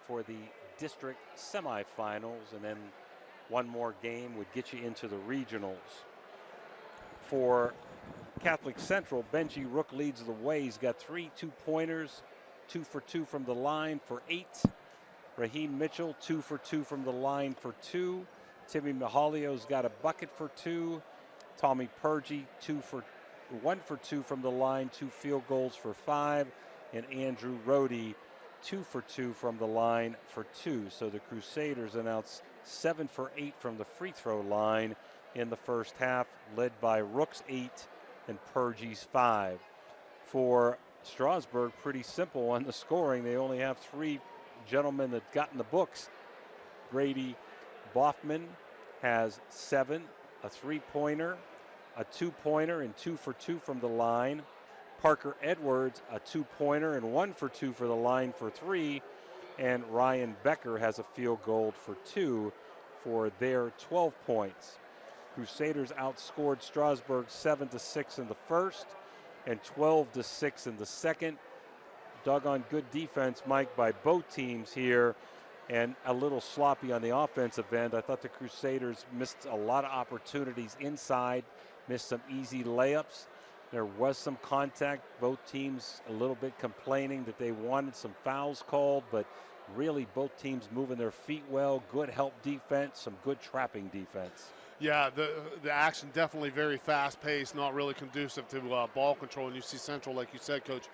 for the district semifinals, and then one more game would get you into the regionals. For Catholic Central, Benji Rook leads the way. He's got 3 2-pointers, 2 for 2 from the line for 8. Raheem Mitchell, 2 for 2 from the line for 2. Timmy Mihalio's got a bucket for 2. Tommy Purgie, 1 for 2 from the line, 2 field goals for 5. And Andrew Rohde, 2 for 2 from the line for 2. So the Crusaders announced 7 for 8 from the free throw line in the first half, led by Rook's 8 and Purgie's 5. For Strasburg, pretty simple on the scoring. They only have 3 gentlemen that got in the books. Grady Boffman has 7, a 3-pointer, a 2-pointer, and 2 for 2 from the line. Parker Edwards, a 2-pointer and 1 for 2 for the line for 3. And Ryan Becker has a field goal for 2 for their 12 points. Crusaders outscored Strasburg 7-6 in the first and 12-6 in the second. Doggone good defense, Mike, by both teams here, and a little sloppy on the offensive end. I thought the Crusaders missed a lot of opportunities inside, missed some easy layups. There was some contact. Both teams a little bit complaining that they wanted some fouls called, but really both teams moving their feet well. Good help defense, some good trapping defense. Yeah, the action definitely very fast-paced, not really conducive to ball control. And you see Central, like you said, Coach,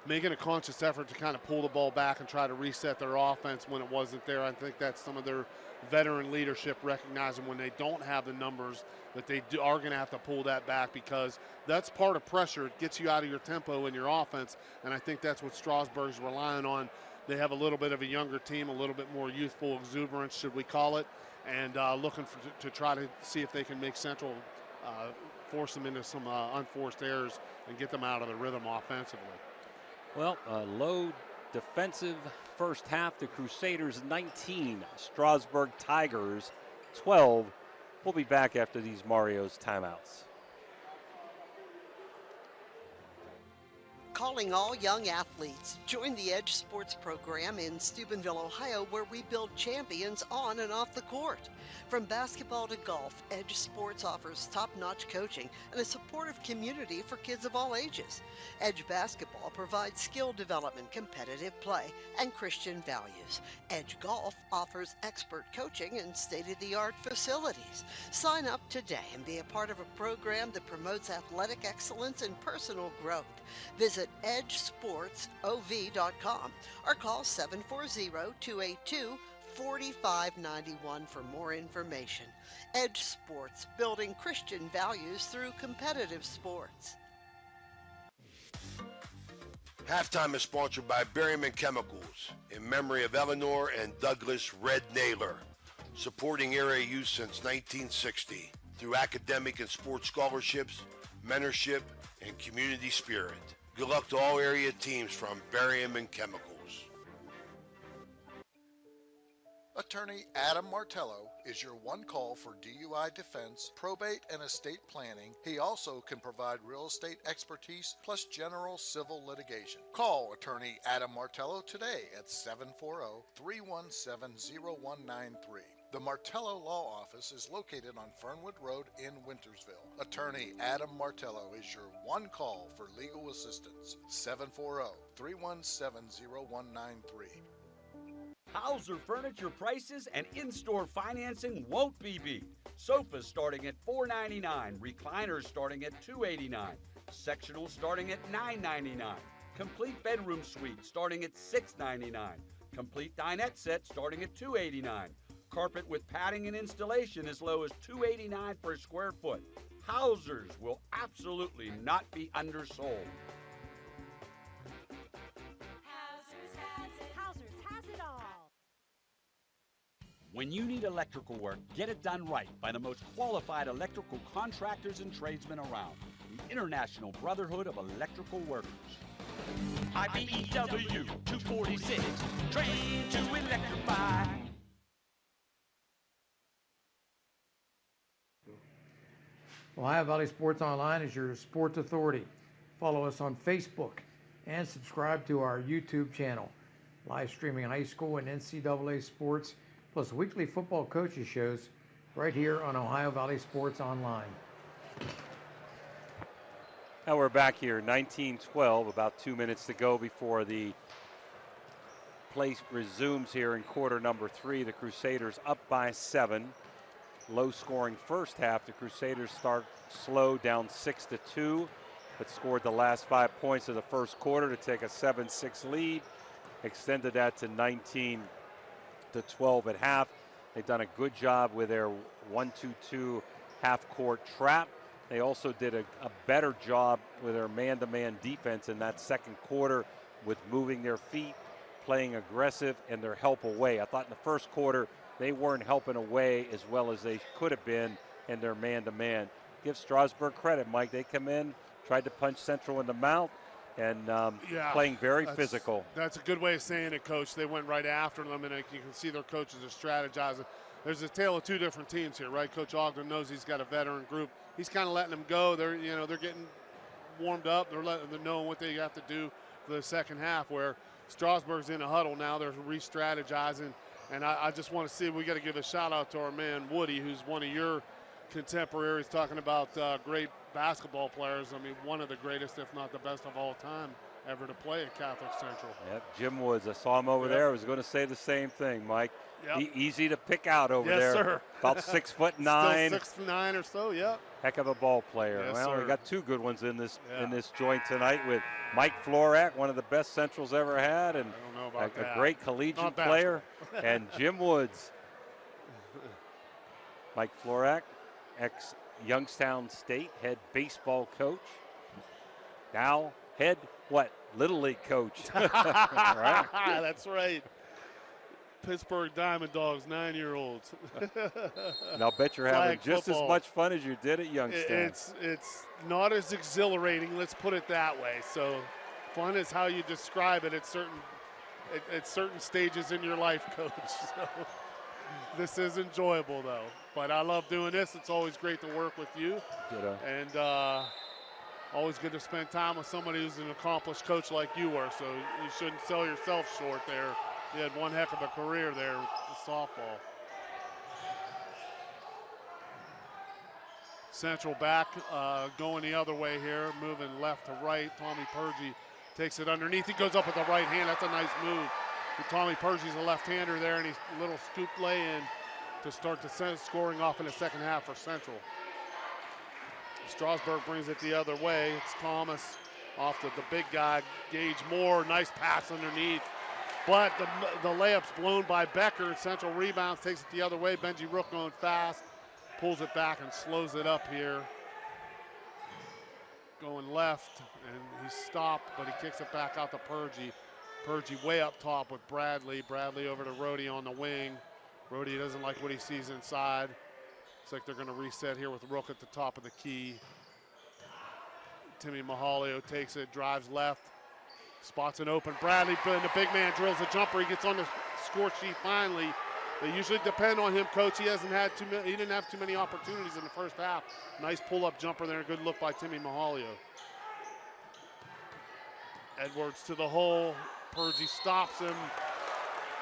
making a conscious effort to kind of pull the ball back and try to reset their offense when it wasn't there. I think that's some of their veteran leadership recognizing when they don't have the numbers that they are going to have to pull that back, because that's part of pressure. It gets you out of your tempo in your offense, and I think that's what Strasburg's relying on. They have a little bit of a younger team, a little bit more youthful exuberance, should we call it, and looking to try to see if they can make Central force them into some unforced errors and get them out of the rhythm offensively. Well, a low defensive first half. The Crusaders 19, Strasburg Tigers 12. We'll be back after these Mario's timeouts. Calling all young athletes. Join the Edge Sports program in Steubenville, Ohio, where we build champions on and off the court. From basketball to golf, Edge Sports offers top-notch coaching and a supportive community for kids of all ages. Edge Basketball provides skill development, competitive play, and Christian values. Edge Golf offers expert coaching and state-of-the-art facilities. Sign up today and be a part of a program that promotes athletic excellence and personal growth. Visit edgesportsov.com or call 740-282-4591 for more information. Edge Sports, building Christian values through competitive sports. Halftime is sponsored by Berryman Chemicals in memory of Eleanor and Douglas Red Naylor, supporting area youth since 1960 through academic and sports scholarships, mentorship, and community spirit. Good luck to all area teams from Berryman Chemicals. Attorney Adam Martello is your one call for DUI defense, probate, and estate planning. He also can provide real estate expertise plus general civil litigation. Call Attorney Adam Martello today at 740-317-0193. The Martello Law Office is located on Fernwood Road in Wintersville. Attorney Adam Martello is your one call for legal assistance. 740-317-0193. Hauser Furniture prices and in-store financing won't be beat. Sofas starting at $4.99, recliners starting at $2.89, sectionals starting at $9.99, complete bedroom suite starting at $6.99, complete dinette set starting at $2.89, carpet with padding and installation as low as $2.89 per square foot. Hausers will absolutely not be undersold. When you need electrical work, get it done right by the most qualified electrical contractors and tradesmen around. The International Brotherhood of Electrical Workers. IBEW 246, trained to electrify. Ohio Valley Sports Online is your sports authority. Follow us on Facebook and subscribe to our YouTube channel. Live streaming high school and NCAA sports, plus weekly football coaches shows right here on Ohio Valley Sports Online. Now we're back here, 19-12, about 2 minutes to go before the play resumes here in quarter number 3. The Crusaders up by 7. Low scoring first half. The Crusaders start slow, down 6-2, but scored the last 5 points of the first quarter to take a 7-6 lead. Extended that to 19-12 at half. They've done a good job with their 1-2-2 half-court trap. They also did a better job with their man-to-man defense in that second quarter with moving their feet, playing aggressive, and their help away. I thought in the first quarter they weren't helping away as well as they could have been in their man-to-man. Give Strasburg credit, Mike. They come in, tried to punch Central in the mouth, and playing very physical. That's a good way of saying it, Coach. They went right after them, and you can see their coaches are strategizing. There's a tale of two different teams here, right? Coach Ogden knows he's got a veteran group. He's kind of letting them go. They're getting warmed up. They're knowing what they have to do for the second half. Where Strasburg's in a huddle now, they're re-strategizing, and I just want to see. We got to give a shout out to our man Woody, who's one of your contemporaries, talking about great basketball players. I mean, one of the greatest, if not the best of all time, ever to play at Catholic Central. Yep, Jim Woods. I saw him over there. I was going to say the same thing, Mike. Yep. Easy to pick out over there. Yes, sir. About 6'9". Still 6'9" or so. Yep. Heck of a ball player. Yes, well, sir. we got two good ones in this joint tonight with Mike Florak, one of the best Centrals ever had, and I don't know about a great collegiate player, and Jim Woods. Mike Florak, ex-Youngstown State head baseball coach. Now head Little League coach. Right? That's right. Pittsburgh Diamond Dogs, 9-year-olds. And I'll bet you're having just as much fun as you did at Youngstown. It's not as exhilarating, let's put it that way. So fun is how you describe it at certain stages in your life, Coach. So this is enjoyable, though. But I love doing this. It's always great to work with you. Ditto. And always good to spend time with somebody who's an accomplished coach like you were. So you shouldn't sell yourself short there. You had one heck of a career there with softball. Central back, going the other way here, moving left to right. Tommy Purgie takes it underneath. He goes up with the right hand. That's a nice move. Tommy Purgie's a left-hander there, and he's a little scoop lay-in to start the scoring off in the second half for Central. Strasburg brings it the other way. It's Thomas off to the big guy, Gage Moore. Nice pass underneath. But the layup's blown by Becker. Central rebounds, takes it the other way. Benji Rook going fast, pulls it back and slows it up here. Going left, and he stopped, but he kicks it back out to Purgie. Purgie way up top with Bradley. Bradley over to Rhodey on the wing. Rhodey doesn't like what he sees inside. Looks like they're going to reset here with Rook at the top of the key. Timmy Mahalio takes it, drives left. Spots an open Bradley, and the big man drills a jumper. He gets on the score sheet finally. They usually depend on him, Coach. He didn't have too many opportunities in the first half. Nice pull-up jumper there. Good look by Timmy Mahalio. Edwards to the hole. Purgie stops him,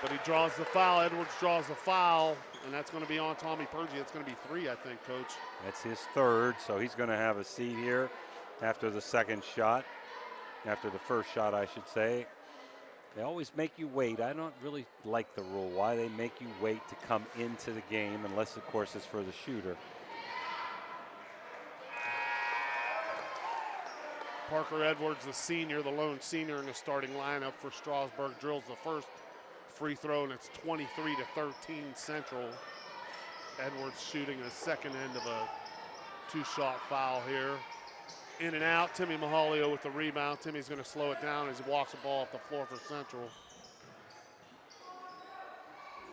but he draws the foul. Edwards draws the foul, and that's going to be on Tommy Purgie. It's going to be 3, I think, Coach. That's his 3rd, so he's going to have a seat here after the second shot. After the first shot, I should say. They always make you wait. I don't really like the rule, why they make you wait to come into the game, unless, of course, it's for the shooter. Parker Edwards, the senior, the lone senior in the starting lineup for Strasburg, drills the first free throw, and it's 23-13 Central. Edwards shooting the second end of a 2-shot foul here. In and out, Timmy Mahalio with the rebound. Timmy's going to slow it down as he walks the ball off the floor for Central.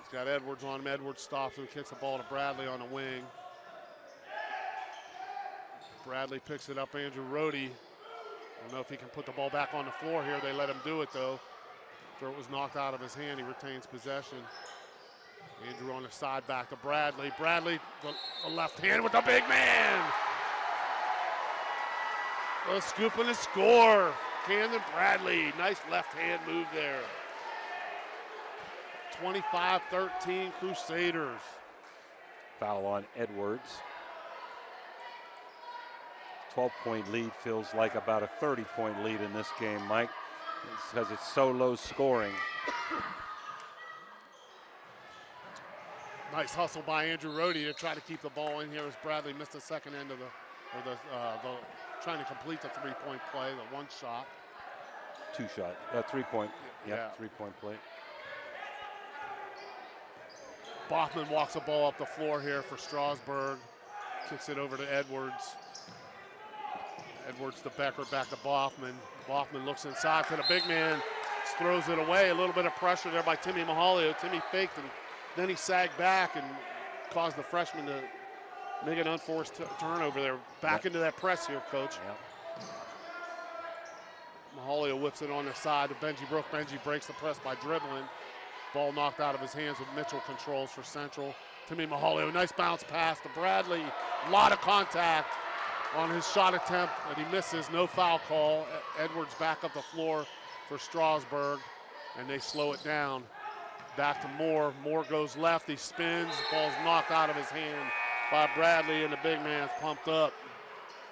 He's got Edwards on him. Edwards stops and kicks the ball to Bradley on the wing. Bradley picks it up. Andrew Rohde. I don't know if he can put the ball back on the floor here. They let him do it, though. After it was knocked out of his hand, he retains possession. Andrew on the side, back to Bradley. Bradley, the left hand with the big man. A scoop and a score. Camden Bradley, nice left hand move there. 25-13 Crusaders. Foul on Edwards. 12-point lead feels like about a 30-point lead in this game, Mike, because it's so low scoring. Nice hustle by Andrew Rohde to try to keep the ball in here as Bradley missed the second end of trying to complete the 3-point play, the 1 shot. 2 shot, 3-point, yeah. 3-point play. Boffman walks the ball up the floor here for Strasburg. Kicks it over to Edwards. Edwards to Becker, back to Boffman. Boffman looks inside to the big man, throws it away. A little bit of pressure there by Timmy Mahalio. Timmy faked and then he sagged back and caused the freshman to make an unforced turnover there. Back into that press here, Coach. Mahalio whips it on the side to Benji Brook. Benji breaks the press by dribbling. Ball knocked out of his hands with Mitchell controls for Central. Timmy Mahalio, nice bounce pass to Bradley. A lot of contact on his shot attempt that he misses. No foul call. Edwards back up the floor for Strasburg, and they slow it down. Back to Moore. Moore goes left. He spins. Ball's knocked out of his hand by Bradley, and the big man's pumped up.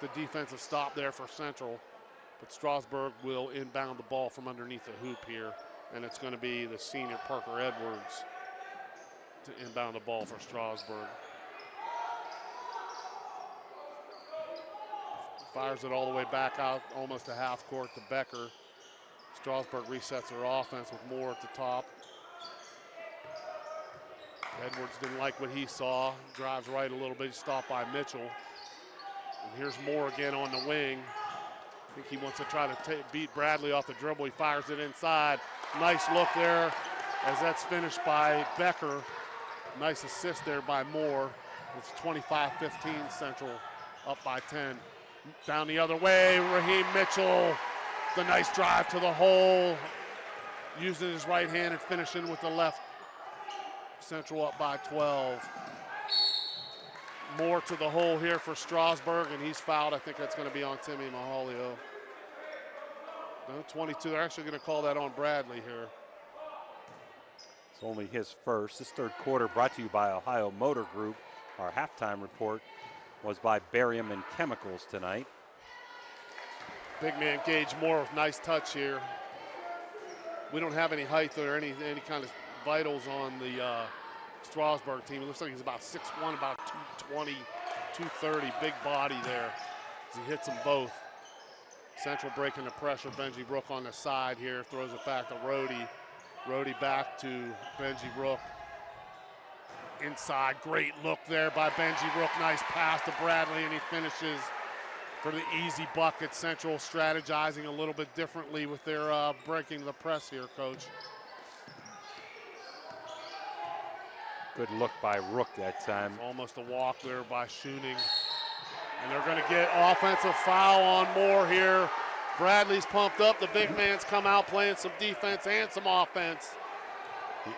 The defensive stop there for Central. But Strasburg will inbound the ball from underneath the hoop here, and it's going to be the senior Parker Edwards to inbound the ball for Strasburg. Fires it all the way back out, almost to half court to Becker. Strasburg resets their offense with Moore at the top. Edwards didn't like what he saw. Drives right a little bit, stopped by Mitchell. And here's Moore again on the wing. I think he wants to try to beat Bradley off the dribble. He fires it inside. Nice look there as that's finished by Becker. Nice assist there by Moore. It's 25-15 Central, up by 10. Down the other way, Raheem Mitchell. The nice drive to the hole. Using his right hand and finishing with the left. Central up by 12. Moore to the hole here for Strasburg, and he's fouled. I think that's going to be on Timmy Mahalio. No, 22. They're actually going to call that on Bradley here. It's only his first. This third quarter brought to you by Ohio Motor Group. Our halftime report was by Barium and Chemicals tonight. Big man Gage Moore with nice touch here. We don't have any height or any kind of vitals on the Strasburg team. It looks like he's about 6'1", about 220, 230, big body there as he hits them both. Central breaking the pressure. Benji Brook on the side here, throws it back to Rohde. Rohde back to Benji Brook. Inside, great look there by Benji Brook. Nice pass to Bradley, and he finishes for the easy bucket. Central strategizing a little bit differently with their breaking the press here, Coach. Good look by Rook that time. Almost a walk there by Schooning. And they're going to get offensive foul on Moore here. Bradley's pumped up. The big man's come out playing some defense and some offense.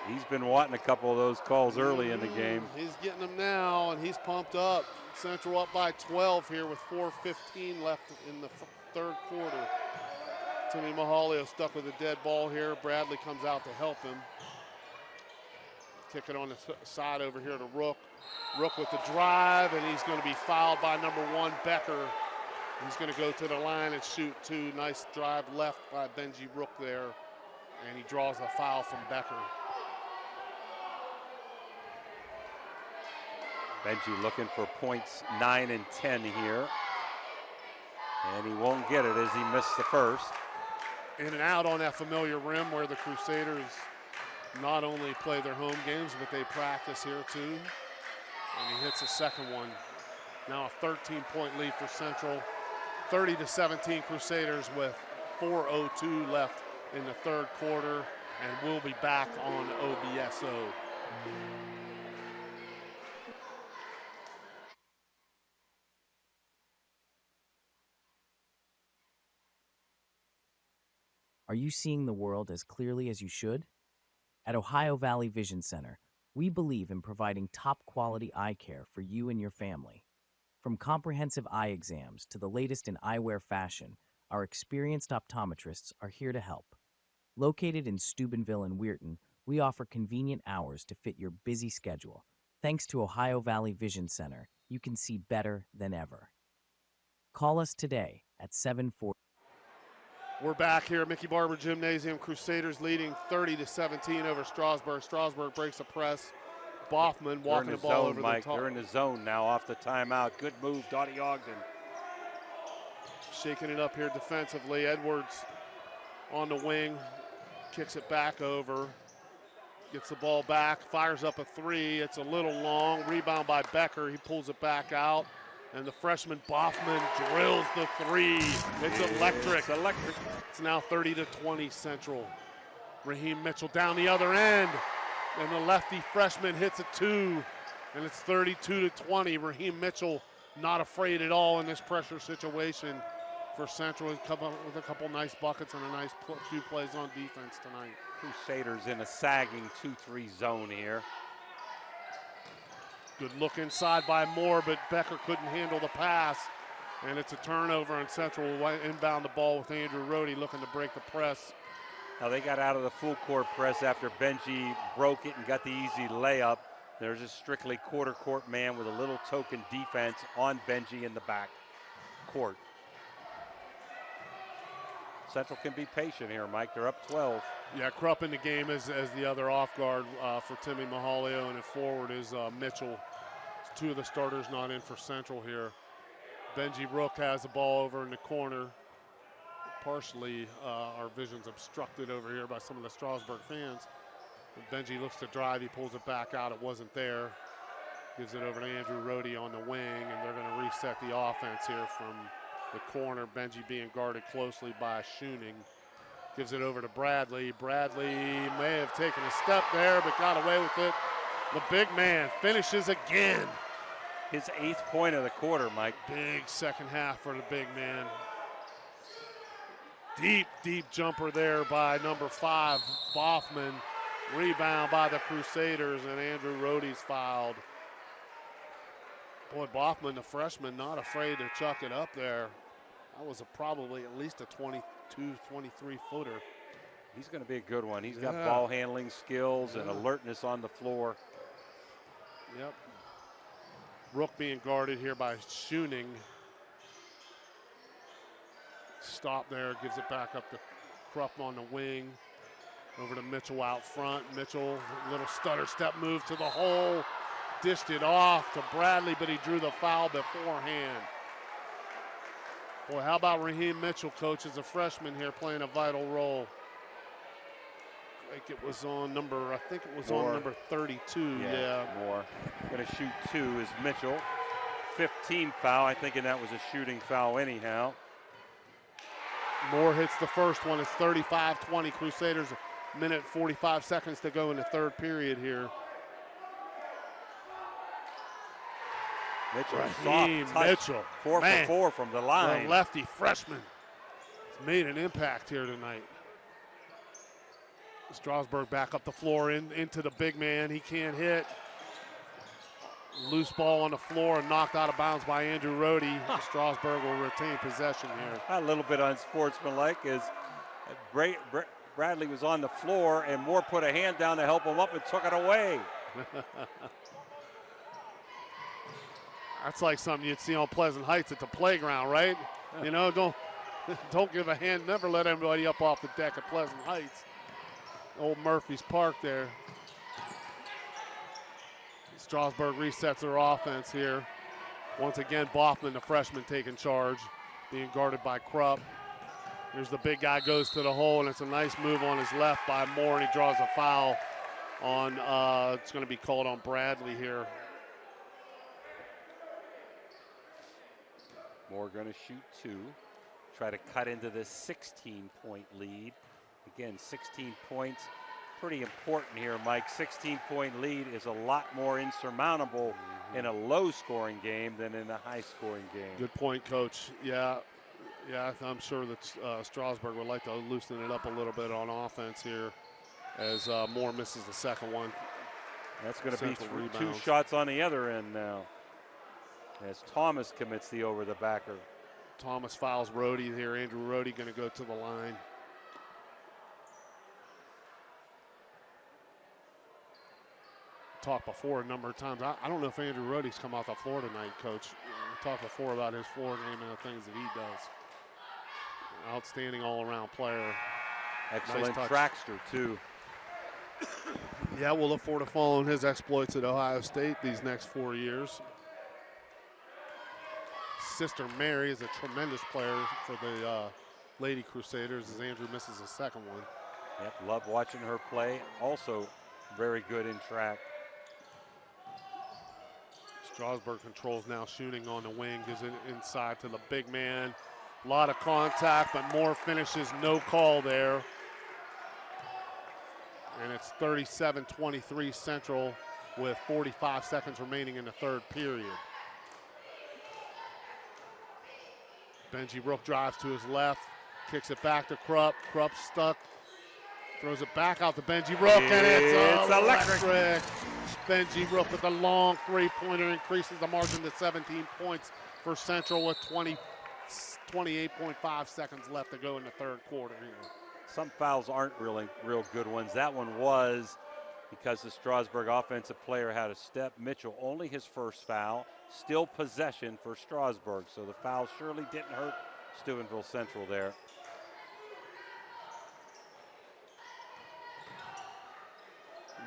He's been wanting a couple of those calls early in the game. He's getting them now, and he's pumped up. Central up by 12 here with 4:15 left in the third quarter. Timmy Mahalio stuck with a dead ball here. Bradley comes out to help him. Kick it on the side over here to Rook. Rook with the drive, and he's going to be fouled by number 1, Becker. He's going to go to the line and shoot 2. Nice drive left by Benji Rook there, and he draws a foul from Becker. Benji looking for points 9 and 10 here. And he won't get it as he missed the first. In and out on that familiar rim where the Crusaders not only play their home games, but they practice here too. And he hits the second one. Now a 13-point lead for Central. 30-17 Crusaders with 4:02 left in the third quarter. And we'll be back on OBSO. Are you seeing the world as clearly as you should? At Ohio Valley Vision Center, we believe in providing top-quality eye care for you and your family. From comprehensive eye exams to the latest in eyewear fashion, our experienced optometrists are here to help. Located in Steubenville and Weirton, we offer convenient hours to fit your busy schedule. Thanks to Ohio Valley Vision Center, you can see better than ever. Call us today at 740. We're back here at Mickey Barber Gymnasium. Crusaders leading 30-17 over Strasburg. Strasburg breaks a press. Boffman walking the ball over the top. They're in the zone now off the timeout. Good move, Dottie Ogden. Shaking it up here defensively. Edwards on the wing. Kicks it back over. Gets the ball back. Fires up a 3. It's a little long. Rebound by Becker. He pulls it back out. And the freshman Boffman drills the 3. It's electric. It's electric. It's now 30-20 Central. Raheem Mitchell down the other end. And the lefty freshman hits a 2. And it's 32-20. Raheem Mitchell not afraid at all in this pressure situation for Central. He's come up with a couple nice buckets and a nice few plays on defense tonight. Crusaders in a sagging 2-3 zone here. Good look inside by Moore, but Becker couldn't handle the pass. And it's a turnover, and Central will inbound the ball with Andrew Rohde looking to break the press. Now they got out of the full court press after Benji broke it and got the easy layup. There's a strictly quarter court man with a little token defense on Benji in the back court. Central can be patient here, Mike. They're up 12. Yeah, Krupp in the game as the other off guard for Timmy Mahalio, and at forward is Mitchell. 2 of the starters not in for Central here. Benji Rook has the ball over in the corner. Partially our vision's obstructed over here by some of the Strasburg fans. Benji looks to drive, he pulls it back out, it wasn't there. Gives it over to Andrew Rohde on the wing, and they're gonna reset the offense here from the corner. Benji being guarded closely by Schooning. Gives it over to Bradley. Bradley may have taken a step there, but got away with it. The big man finishes again. His 8th point of the quarter, Mike. Big second half for the big man. Deep jumper there by number 5, Boffman. Rebound by the Crusaders, and Andrew Rohde's fouled. Boy, Boffman, the freshman, not afraid to chuck it up there. That was probably at least a 22, 23 footer. He's going to be a good one. He's got ball handling skills and alertness on the floor. Yep. Rook being guarded here by Schooning. Stop there, gives it back up to Krupp on the wing. Over to Mitchell out front. Mitchell, little stutter step move to the hole. Dished it off to Bradley, but he drew the foul beforehand. Boy, how about Raheem Mitchell, coach, as a freshman here playing a vital role. I think it was on number, on number 32. Yeah. Moore. Going to shoot 2 is Mitchell. 15 foul, I think, and that was a shooting foul anyhow. Moore hits the first one. It's 35-20 Crusaders. Minute 45 seconds to go in the third period here. Mitchell, Raheem Mitchell, 4 for 4 from the line. The lefty freshman has made an impact here tonight. Strasburg back up the floor into the big man. He can't hit. Loose ball on the floor and knocked out of bounds by Andrew Rohde. Strasburg will retain possession here. A little bit unsportsmanlike as Bradley was on the floor and Moore put a hand down to help him up and took it away. That's like something you'd see on Pleasant Heights at the playground, right? You know, don't give a hand. Never let anybody up off the deck at Pleasant Heights. Old Murphy's Park there. Strasburg resets their offense here. Once again, Boffman, the freshman, taking charge, being guarded by Krupp. Here's the big guy, goes to the hole, and it's a nice move on his left by Moore, and he draws a foul on, it's going to be called on Bradley here. Moore going to shoot 2, try to cut into this 16-point lead. Again, 16 points, pretty important here, Mike. 16-point lead is a lot more insurmountable in a low-scoring game than in a high-scoring game. Good point, Coach. Yeah, I'm sure that Strasburg would like to loosen it up a little bit on offense here as Moore misses the second one. That's going to be 2 shots on the other end now, as Thomas commits the over-the-backer. Thomas fouls Rohde here. Andrew Rohde going to go to the line. Talked before a number of times. I don't know if Andrew Rohde's come off the floor tonight, Coach. We talked before about his floor game and the things that he does. Outstanding all-around player. Excellent nice trackster, too. Yeah, we'll look forward to following his exploits at Ohio State these next 4 years. Sister Mary is a tremendous player for the Lady Crusaders as Andrew misses a second one. Yep, love watching her play. Also very good in track. Strasburg controls now, shooting on the wing, gives it inside to the big man. A lot of contact, but Moore finishes, no call there. And it's 37-23 Central with 45 seconds remaining in the third period. Benji Brook drives to his left, kicks it back to Krupp. Krupp stuck, throws it back out to Benji Brook, and it's electric. Benji Brook with a long three-pointer increases the margin to 17 points for Central with 28.5 seconds left to go in the third quarter here. Some fouls aren't really real good ones. That one was because the Strasburg offensive player had a step. Mitchell, only his first foul, still possession for Strasburg. So the foul surely didn't hurt Steubenville Central there.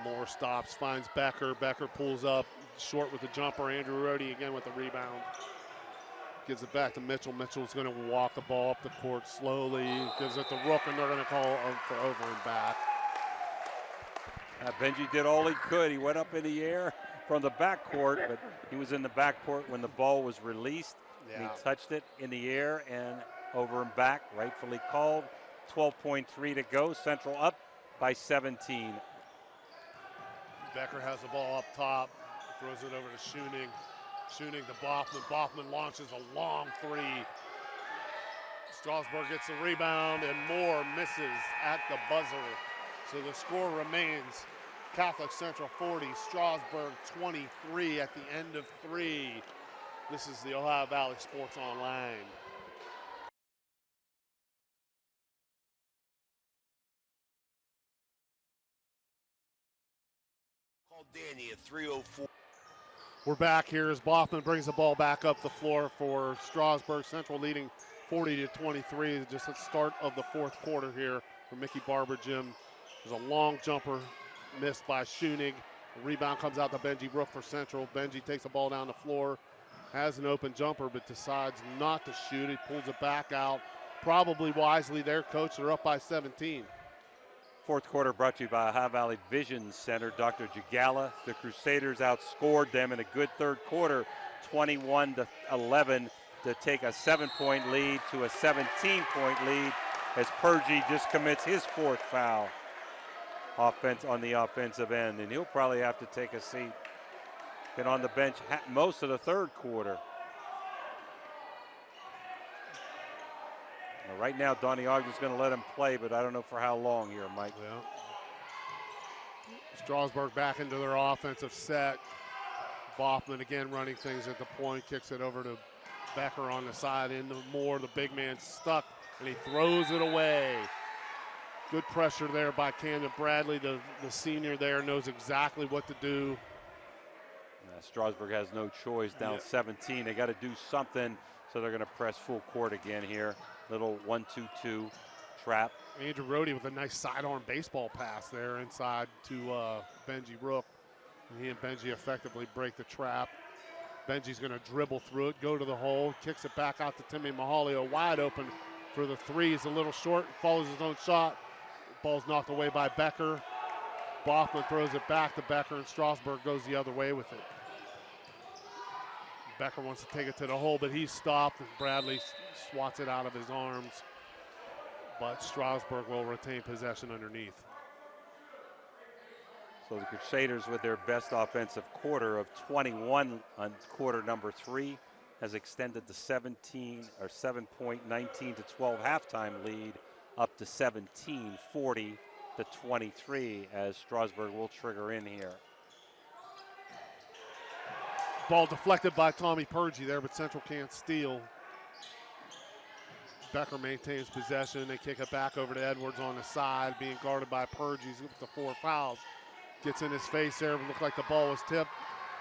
Moore stops, finds Becker. Becker pulls up, short with the jumper. Andrew Rohde again with the rebound. Gives it back to Mitchell. Mitchell's going to walk the ball up the court slowly. Gives it to Rook, and they're going to call for over and back. Benji did all he could. He went up in the air from the backcourt, but he was in the backcourt when the ball was released. Yeah. He touched it in the air and over and back, rightfully called. 12.3 to go. Central up by 17. Becker has the ball up top, throws it over to Schoening. Schoening to Boffman. Boffman launches a long three. Strasburg gets the rebound, and Moore misses at the buzzer. So the score remains Catholic Central 40, Strasburg 23 at the end of 3. This is the Ohio Valley Sports Online. Call Danny at 3:04. We're back here as Boffman brings the ball back up the floor for Strasburg. Central leading 40-23, just at the start of the fourth quarter here for Mickey Barber Gym. There's a long jumper missed by Schoening. The rebound comes out to Benji Brook for Central. Benji takes the ball down the floor, has an open jumper, but decides not to shoot. He pulls it back out. Probably wisely there, Coach. They're up by 17. Fourth quarter brought to you by Ohio Valley Vision Center. Dr. Jagala. The Crusaders outscored them in a good third quarter, 21-11, to take a 7-point lead to a 17-point lead as Purgie just commits his fourth foul on the offensive end, and he'll probably have to take a seat. Been on the bench most of the third quarter. Now, right now, Donnie Ogden's going to let him play, but I don't know for how long here, Mike. Yeah. Strasburg back into their offensive set. Boffman again running things at the point, kicks it over to Becker on the side. Into Moore, the big man stuck, and he throws it away. Good pressure there by Camden Bradley. The senior there knows exactly what to do. Strasburg has no choice, down 17. They got to do something, so they're going to press full court again here. Little 1-2-2 trap. Andrew Rohde with a nice sidearm baseball pass there inside to Benji Rook. And he and Benji effectively break the trap. Benji's going to dribble through it, go to the hole, kicks it back out to Timmy Mahalio, wide open for the three. He's a little short, follows his own shot. Ball's knocked away by Becker. Boffman throws it back to Becker, and Strasburg goes the other way with it. Becker wants to take it to the hole, but he's stopped, and Bradley swats it out of his arms. But Strasburg will retain possession underneath. So the Crusaders, with their best offensive quarter of 21 on quarter number 3, has extended the 7-point 19-12 halftime lead up to 17, 40-23, as Strasburg will trigger in here. Ball deflected by Tommy Purgie there, but Central can't steal. Becker maintains possession. They kick it back over to Edwards on the side, being guarded by Purgie with the 4 fouls. Gets in his face there. It looked like the ball was tipped.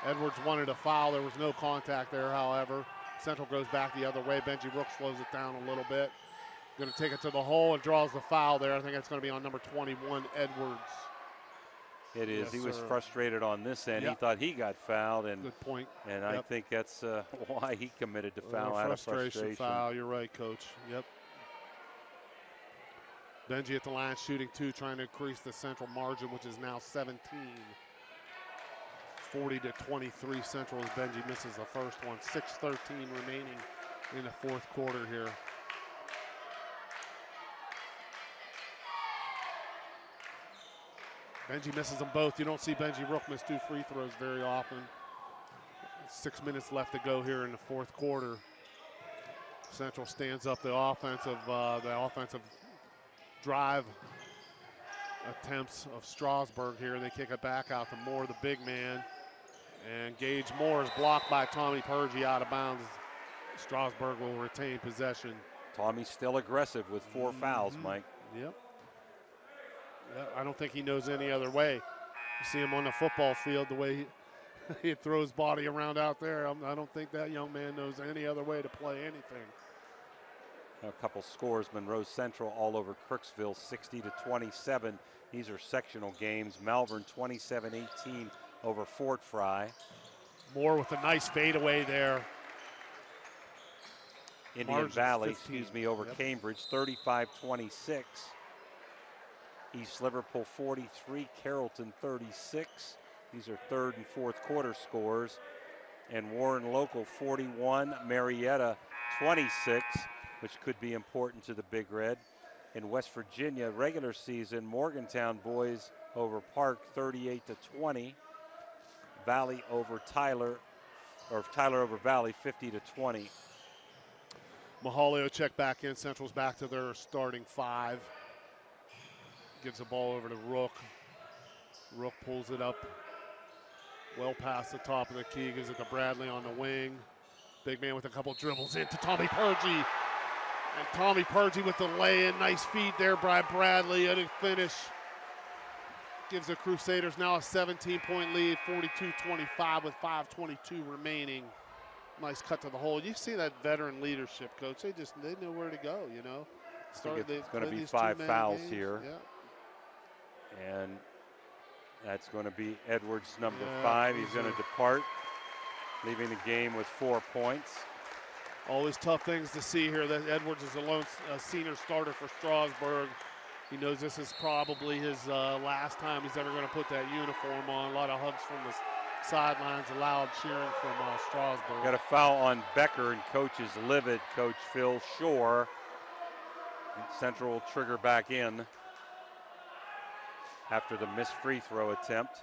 Edwards wanted a foul. There was no contact there, however. Central goes back the other way. Benji Rook slows it down a little bit. Going to take it to the hole and draws the foul there. I think that's going to be on number 21, Edwards. It is. Yes, he was sir. Frustrated on this end. Yep. He thought he got fouled, and good point. And Yep. I think that's why he committed the foul, out of frustration. Foul. You're right, Coach. Yep. Benji at the line, shooting 2, trying to increase the Central margin, which is now 17. 40-23 Central as Benji misses the first one. 6:13 remaining in the fourth quarter here. Benji misses them both. You don't see Benji Rook miss 2 free throws very often. 6 minutes left to go here in the fourth quarter. Central stands up the offensive drive attempts of Strasburg here. They kick it back out to Moore, the big man. And Gage Moore is blocked by Tommy Purgie out of bounds. Strasburg will retain possession. Tommy's still aggressive with 4 fouls, Mike. Yep. Yeah, I don't think he knows any other way. You see him on the football field, the way he throws body around out there. I don't think that young man knows any other way to play anything. A couple scores. Monroe Central all over Crooksville, 60-27. These are sectional games. Malvern 27-18 over Fort Fry. Moore with a nice fadeaway there. Indian Margin's Valley, 15. over Cambridge, 35-26. East Liverpool 43, Carrollton 36. These are third and fourth quarter scores. And Warren Local 41, Marietta 26, which could be important to the Big Red. In West Virginia, regular season, Morgantown boys over Park 38-20. Valley over Tyler, or Tyler over Valley 50-20. Mahalio check back in. Central's back to their starting 5. Gives the ball over to Rook. Rook pulls it up well past the top of the key. Gives it to Bradley on the wing. Big man with a couple dribbles into Tommy Purgie. And Tommy Purgie with the lay-in. Nice feed there by Bradley. And a finish. Gives the Crusaders now a 17-point lead, 42-25 with 5:22 remaining. Nice cut to the hole. You see that veteran leadership, Coach. They know where to go, you know. It's going to be 5 fouls here. Yeah. And that's going to be Edwards, number 5. He's going to depart, leaving the game with 4 points. Always tough things to see here. That Edwards is a lone senior starter for Strasburg. He knows this is probably his last time he's ever going to put that uniform on. A lot of hugs from the sidelines, loud cheering from Strasburg. Got a foul on Becker, and coach is livid. Coach Phil Shore. Central will trigger back in after the missed free throw attempt.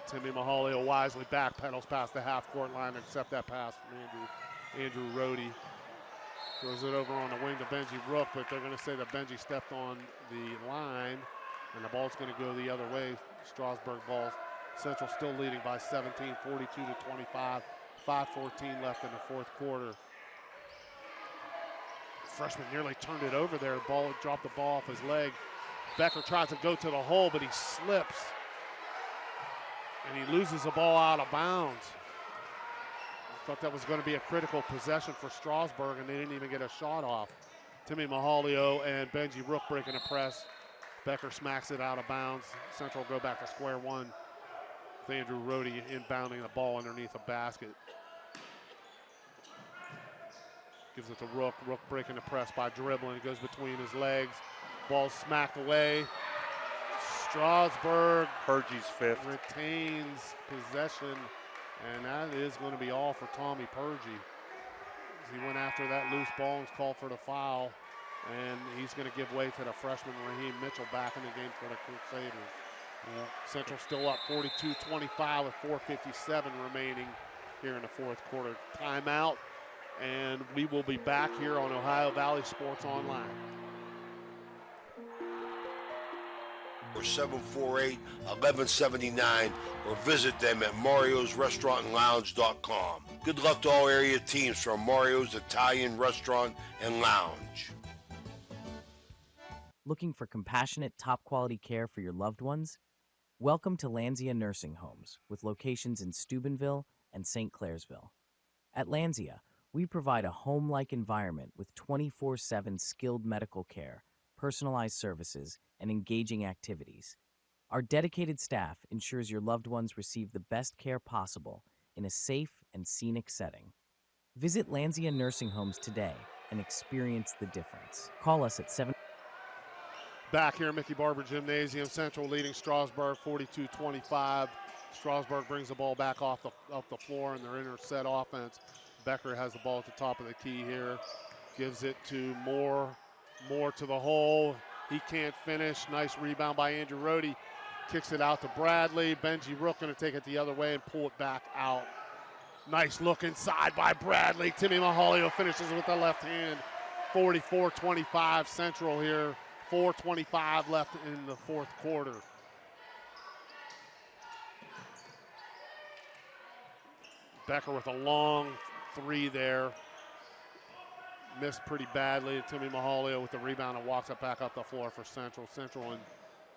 Timmy Mahalio wisely backpedals past the half-court line to accept that pass from Andrew Rohde. Throws it over on the wing to Benji Rook, but they're going to say that Benji stepped on the line, and the ball's going to go the other way. Strasburg ball. Central still leading by 17, 42 to 25. 5:14 left in the fourth quarter. Freshman nearly turned it over there. Ball dropped the ball off his leg. Becker tries to go to the hole, but he slips. And he loses the ball out of bounds. I thought that was going to be a critical possession for Strasburg, and they didn't even get a shot off. Timmy Mahalio and Benji Rook breaking a press. Becker smacks it out of bounds. Central go back to square one with Andrew Rohde inbounding the ball underneath a basket. Gives it to Rook. Rook breaking the press by dribbling. It goes between his legs. Ball smacked away. Strasburg. Purgie's fifth. Retains possession, and that is going to be all for Tommy Purgie. He went after that loose ball and was called for the foul, and he's going to give way to the freshman Raheem Mitchell back in the game for the Crusaders. Yeah. Central still up 42-25 with 4:57 remaining here in the fourth quarter. Timeout, and we will be back here on Ohio Valley Sports Online. Or 748-1179, or visit them at mariosrestaurantandlounge.com. Good luck to all area teams from Mario's Italian Restaurant and Lounge. Looking for compassionate, top-quality care for your loved ones? Welcome to Lanzia Nursing Homes, with locations in Steubenville and St. Clairsville. At Lanzia, we provide a home-like environment with 24/7 skilled medical care, personalized services, and engaging activities. Our dedicated staff ensures your loved ones receive the best care possible in a safe and scenic setting. Visit Lanzia Nursing Homes today and experience the difference. Call us at 7... Back here at Mickey Barber Gymnasium, Central leading Strasburg 42-25. Strasburg brings the ball back off the floor in their inner set offense. Becker has the ball at the top of the key here. Gives it to Moore to the hole. He can't finish. Nice rebound by Andrew Rohde. Kicks it out to Bradley. Benji Rook going to take it the other way and pull it back out. Nice look inside by Bradley. Timmy Mahalio finishes with the left hand. 44-25 Central here. 4:25 left in the fourth quarter. Becker with a long three there. Missed pretty badly. Timmy Mahalio with the rebound and walks it back up the floor for Central. Central in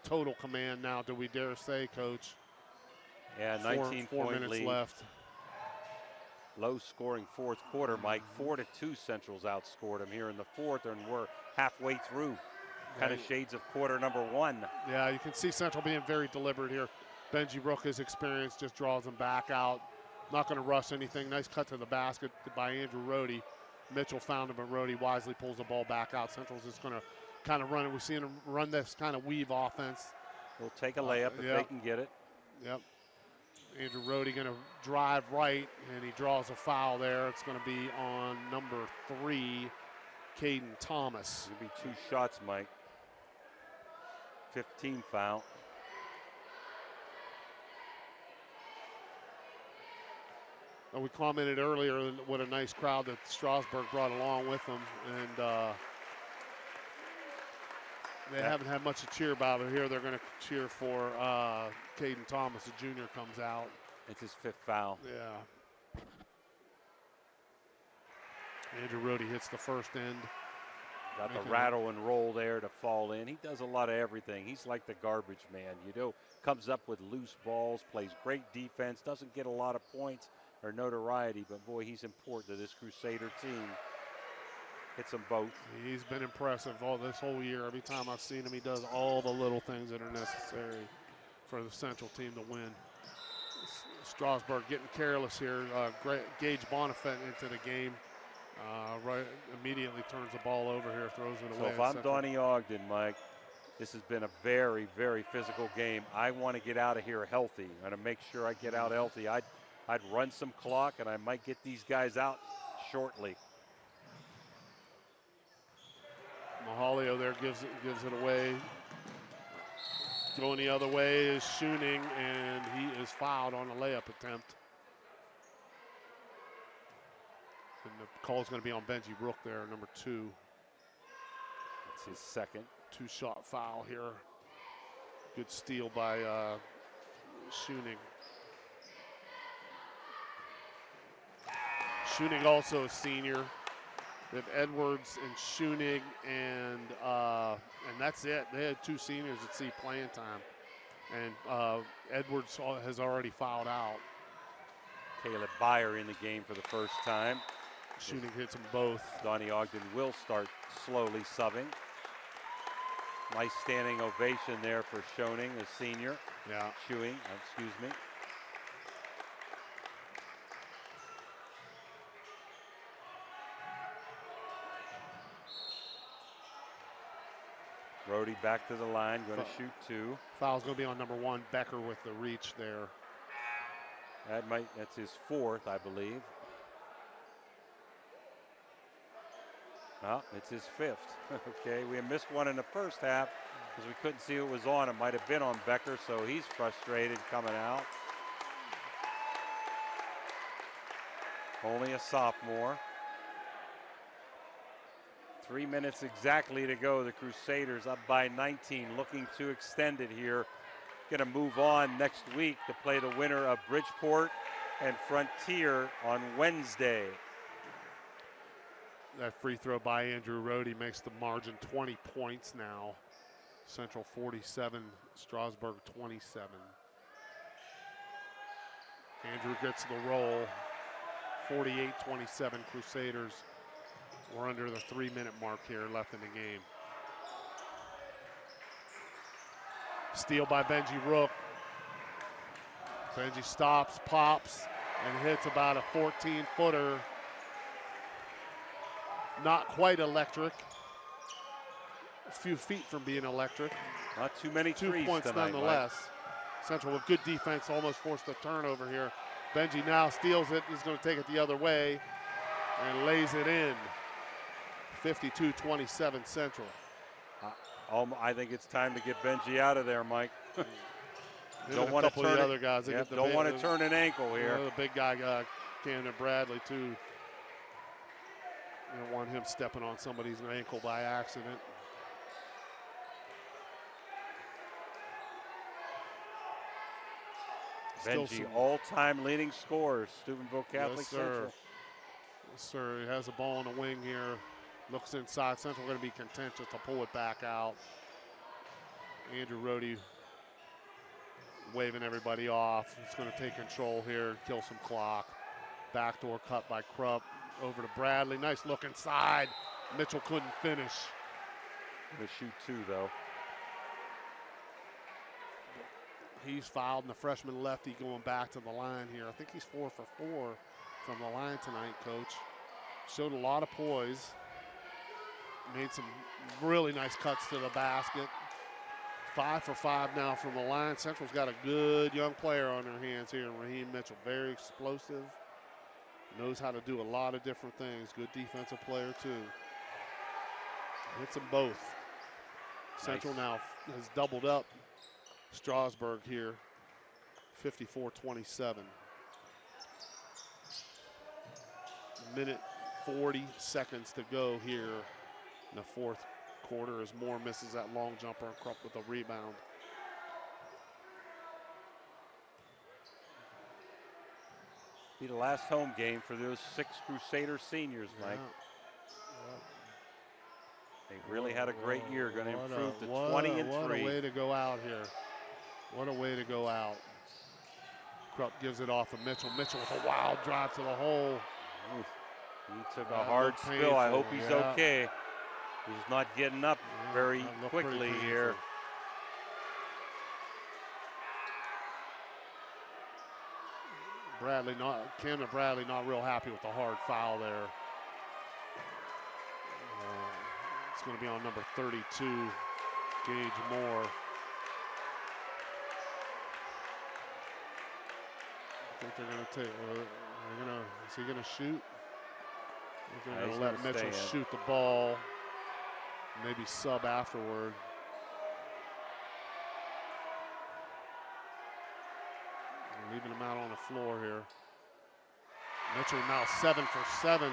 total command now, do we dare say, Coach? Yeah, 19 4 point minutes lead. left. Low scoring fourth quarter, Mike. 4-2 Central's outscored them here in the fourth, and we're halfway through. Kind of shades of quarter number one. Yeah, you can see Central being very deliberate here. Benji Rook, his experience, just draws him back out. Not going to rush anything. Nice cut to the basket by Andrew Rohde. Mitchell found him, but Rohde wisely pulls the ball back out. Central's just going to kind of run it. We've seen him run this kind of weave offense. We'll take a layup if they can get it. Yep. Andrew Rohde going to drive right, and he draws a foul there. It's going to be on number 3, Caden Thomas. It'll be 2 shots, Mike. 15 foul. We commented earlier what a nice crowd that Strasburg brought along with them, and they haven't had much to cheer about, but here they're going to cheer for Caden Thomas. The junior comes out. It's his 5th foul. Yeah. Andrew Rohde hits the first end. Got the rattle and roll there to fall in. He does a lot of everything. He's like the garbage man. You know, comes up with loose balls, plays great defense, doesn't get a lot of points or notoriety, but boy, he's important to this Crusader team. Hits them both. He's been impressive all this whole year. Every time I've seen him, he does all the little things that are necessary for the Central team to win. Strasburg getting careless here. Gage Bonifant into the game. Right, immediately turns the ball over here, throws it away. So if I'm Donnie Ogden, Mike, this has been a very, very physical game. I want to get out of here healthy. I'm going to make sure I get out healthy. I'd run some clock, and I might get these guys out shortly. Mahalio there gives it away. Going the other way is Schooning, and he is fouled on a layup attempt. And the Call's going to be on Benji Rook there, number 2. It's his second. 2-shot foul here. Good steal by Schuning. Schuning also a senior. They have Edwards and Schunig, and that's it. They had 2 seniors that see playing time. And Edwards has already fouled out. Caleb Byer in the game for the first time. Schunig hits them both. Donnie Ogden will start slowly subbing. Nice standing ovation there for Schoening, a senior. Yeah. Chewing, excuse me. Brody back to the line, going to shoot 2. Foul's going to be on number 1, Becker with the reach there. That's his 4th, I believe. Well, it's his 5th. Okay, we missed one in the first half because we couldn't see who was on. It might have been on Becker, so he's frustrated coming out. Only a sophomore. 3 minutes exactly to go. The Crusaders up by 19, looking to extend it here. Going to move on next week to play the winner of Bridgeport and Frontier on Wednesday. That free throw by Andrew Rohde makes the margin 20 points now. Central 47, Strasburg 27. Andrew gets the roll. 48-27 Crusaders. We're under the 3-minute mark here left in the game. Steal by Benji Rook. Benji stops, pops, and hits about a 14-footer. Not quite electric. A few feet from being electric. Not too many 2 threes points tonight, nonetheless. Mike. Central with good defense almost forced a turnover here. Benji now steals it. He's going to take it the other way and lays it in. 52-27 Central. I think it's time to get Benji out of there, Mike. Don't want to turn the other guys. Yep, don't want to turn an ankle here. The big guy, Camden Bradley, too. You don't want him stepping on somebody's ankle by accident. Benji, all-time leading scorers, Steubenville Catholic yes, sir. Central. Yes, sir. He has a ball on the wing here. Looks inside. Central going to be contentious to pull it back out. Andrew Rohde waving everybody off. He's going to take control here, kill some clock. Backdoor cut by Krupp. Over to Bradley. Nice look inside. Mitchell couldn't finish. Going to shoot 2, though. He's fouled, and the freshman lefty going back to the line here. I think he's 4 for 4 from the line tonight, Coach. Showed a lot of poise. Made some really nice cuts to the basket. 5 for 5 now from the line. Central's got a good young player on their hands here, Raheem Mitchell. Very explosive. Knows how to do a lot of different things. Good defensive player, too. Hits them both. Nice. Central now has doubled up Strasburg here. 54-27. Minute 40 seconds to go here in the fourth quarter as Moore misses that long jumper and Krupp with a rebound. Be the last home game for those 6 Crusader seniors, Mike. They really had a great year, going to improve to 20-3. What a way to go out here. What a way to go out. Krupp gives it off to Mitchell. Mitchell with a wild drive to the hole. Oof. He took a hard spill. I hope he's okay. He's not getting up very quickly here. Camden Bradley not real happy with the hard foul there. It's going to be on number 32, Gage Moore. I think they're going to take. Is he going to shoot? They're going to let Mitchell shoot the ball. Maybe sub afterward. Leaving him out on the floor here. Mitchell now 7 for 7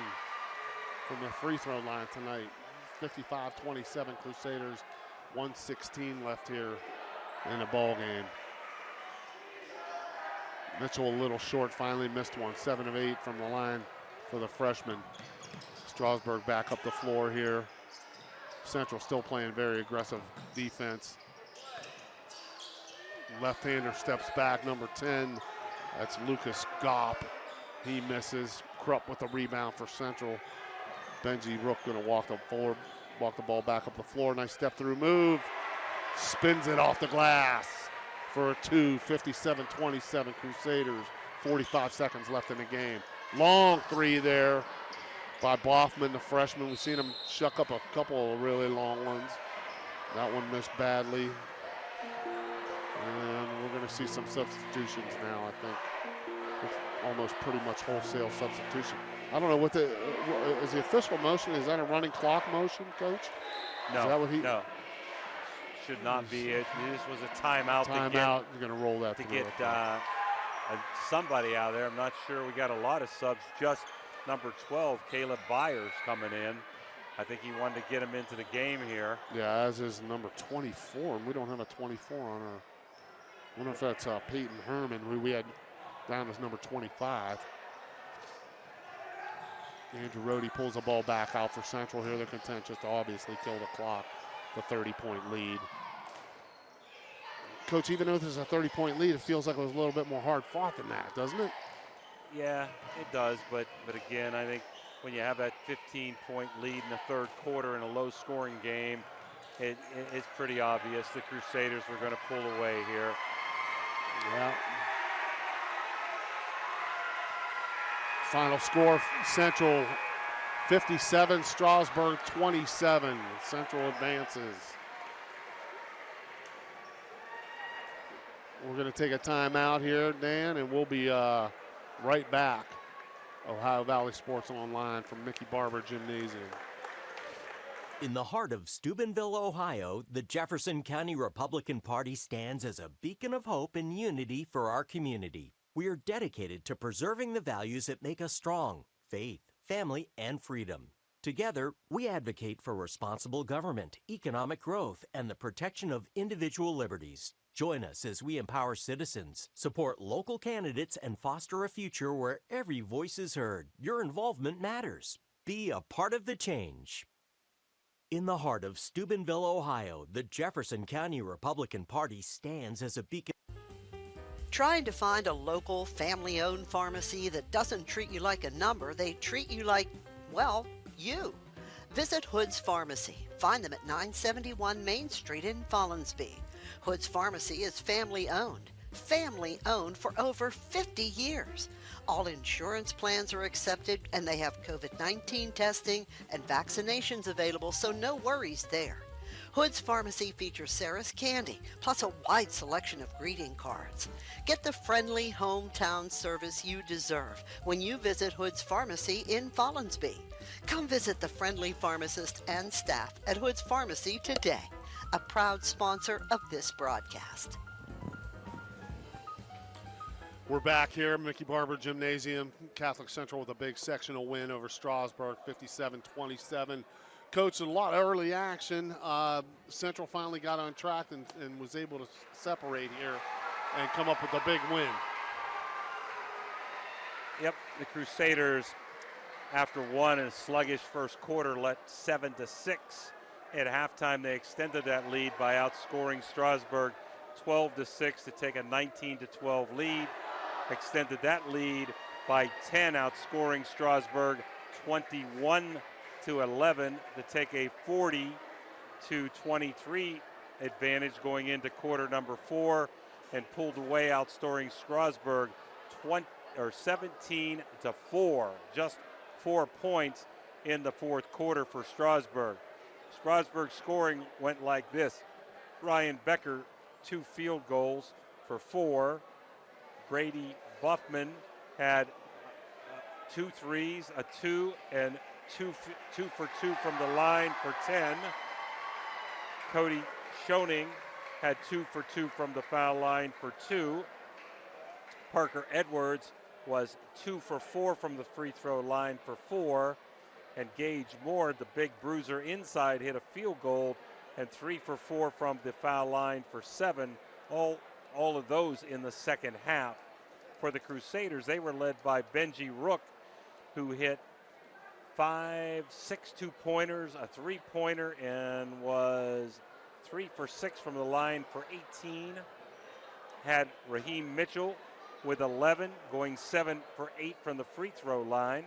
from the free throw line tonight. 55-27 Crusaders, 1:16 left here in the ball game. Mitchell a little short, finally missed one. 7 of 8 from the line for the freshman. Strasburg back up the floor here. Central still playing very aggressive defense. Left-hander steps back, number 10. That's Lucas Gopp. He misses. Krupp with the rebound for Central. Benji Rook gonna walk the ball back up the floor. Nice step through move. Spins it off the glass for a 2. 57-27 Crusaders. 45 seconds left in the game. Long 3 there by Boffman, the freshman. We've seen him shuck up a couple of really long ones. That one missed badly. And we're going to see some substitutions now, I think. It's almost pretty much wholesale substitution. I don't know what is the official motion. Is that a running clock motion, Coach? No, is that what no. Should not be it. This was a timeout. Timeout. You're going to roll that to through. get somebody out there. I'm not sure. We got a lot of subs. Just number 12, Caleb Byers, coming in. I think he wanted to get him into the game here. Yeah, as is number 24, and we don't have a 24 on our. I wonder if that's Peyton Herman, who we had down as number 25. Andrew Rohde pulls the ball back out for Central here. They're content just to obviously kill the clock, the 30-point lead. Coach, even though this is a 30-point lead, it feels like it was a little bit more hard-fought than that, doesn't it? Yeah, it does, but again, I think when you have that 15-point lead in the third quarter in a low-scoring game, it's pretty obvious the Crusaders were going to pull away here. Yeah. Final score, Central 57, Strasburg 27. Central advances. We're going to take a timeout here, Dan, and we'll be right back. Ohio Valley Sports Online from Mickey Barber Gymnasium. In the heart of Steubenville, Ohio, the Jefferson County Republican Party stands as a beacon of hope and unity for our community. We are dedicated to preserving the values that make us strong: faith, family, and freedom. Together, we advocate for responsible government, economic growth, and the protection of individual liberties. Join us as we empower citizens, support local candidates, and foster a future where every voice is heard. Your involvement matters. Be a part of the change. In the heart of Steubenville, Ohio, the Jefferson County Republican Party stands as a beacon. Trying to find a local, family-owned pharmacy that doesn't treat you like a number, they treat you like, well, you. Visit Hood's Pharmacy. Find them at 971 Main Street in Follinsby. Hood's Pharmacy is family-owned. Family-owned for over 50 years. All insurance plans are accepted, and they have COVID-19 testing and vaccinations available, so no worries there. Hood's Pharmacy features Sarah's Candy, plus a wide selection of greeting cards. Get the friendly hometown service you deserve when you visit Hood's Pharmacy in Follinsby. Come visit the friendly pharmacist and staff at Hood's Pharmacy today, a proud sponsor of this broadcast. We're back here, Mickey Barber Gymnasium. Catholic Central with a big sectional win over Strasburg, 57-27. Coach, a lot of early action. Central finally got on track and was able to separate here and come up with a big win. Yep, the Crusaders, after one in a sluggish first quarter, led 7-6. At halftime, they extended that lead by outscoring Strasburg 12-6 to take a 19-12 lead. Extended that lead by 10, outscoring Strasburg 21-11 to take a 40-23 advantage going into quarter number 4, and pulled away, outscoring Strasburg 17-4, just 4 points in the fourth quarter for Strasburg. Strasburg scoring went like this: Ryan Becker, 2 field goals for 4. Brady Buffman had 2 threes, a 2, and 2 for 2 from the line for 10. Cody Schoening had 2 for 2 from the foul line for 2. Parker Edwards was 2 for 4 from the free throw line for 4. And Gage Moore, the big bruiser inside, hit a field goal, and 3 for 4 from the foul line for 7. All of those in the second half. For the Crusaders, they were led by Benji Rook, who hit 6 2-pointers, a 3-pointer, and was 3 for 6 from the line for 18. Had Raheem Mitchell with 11, going 7 for 8 from the free throw line,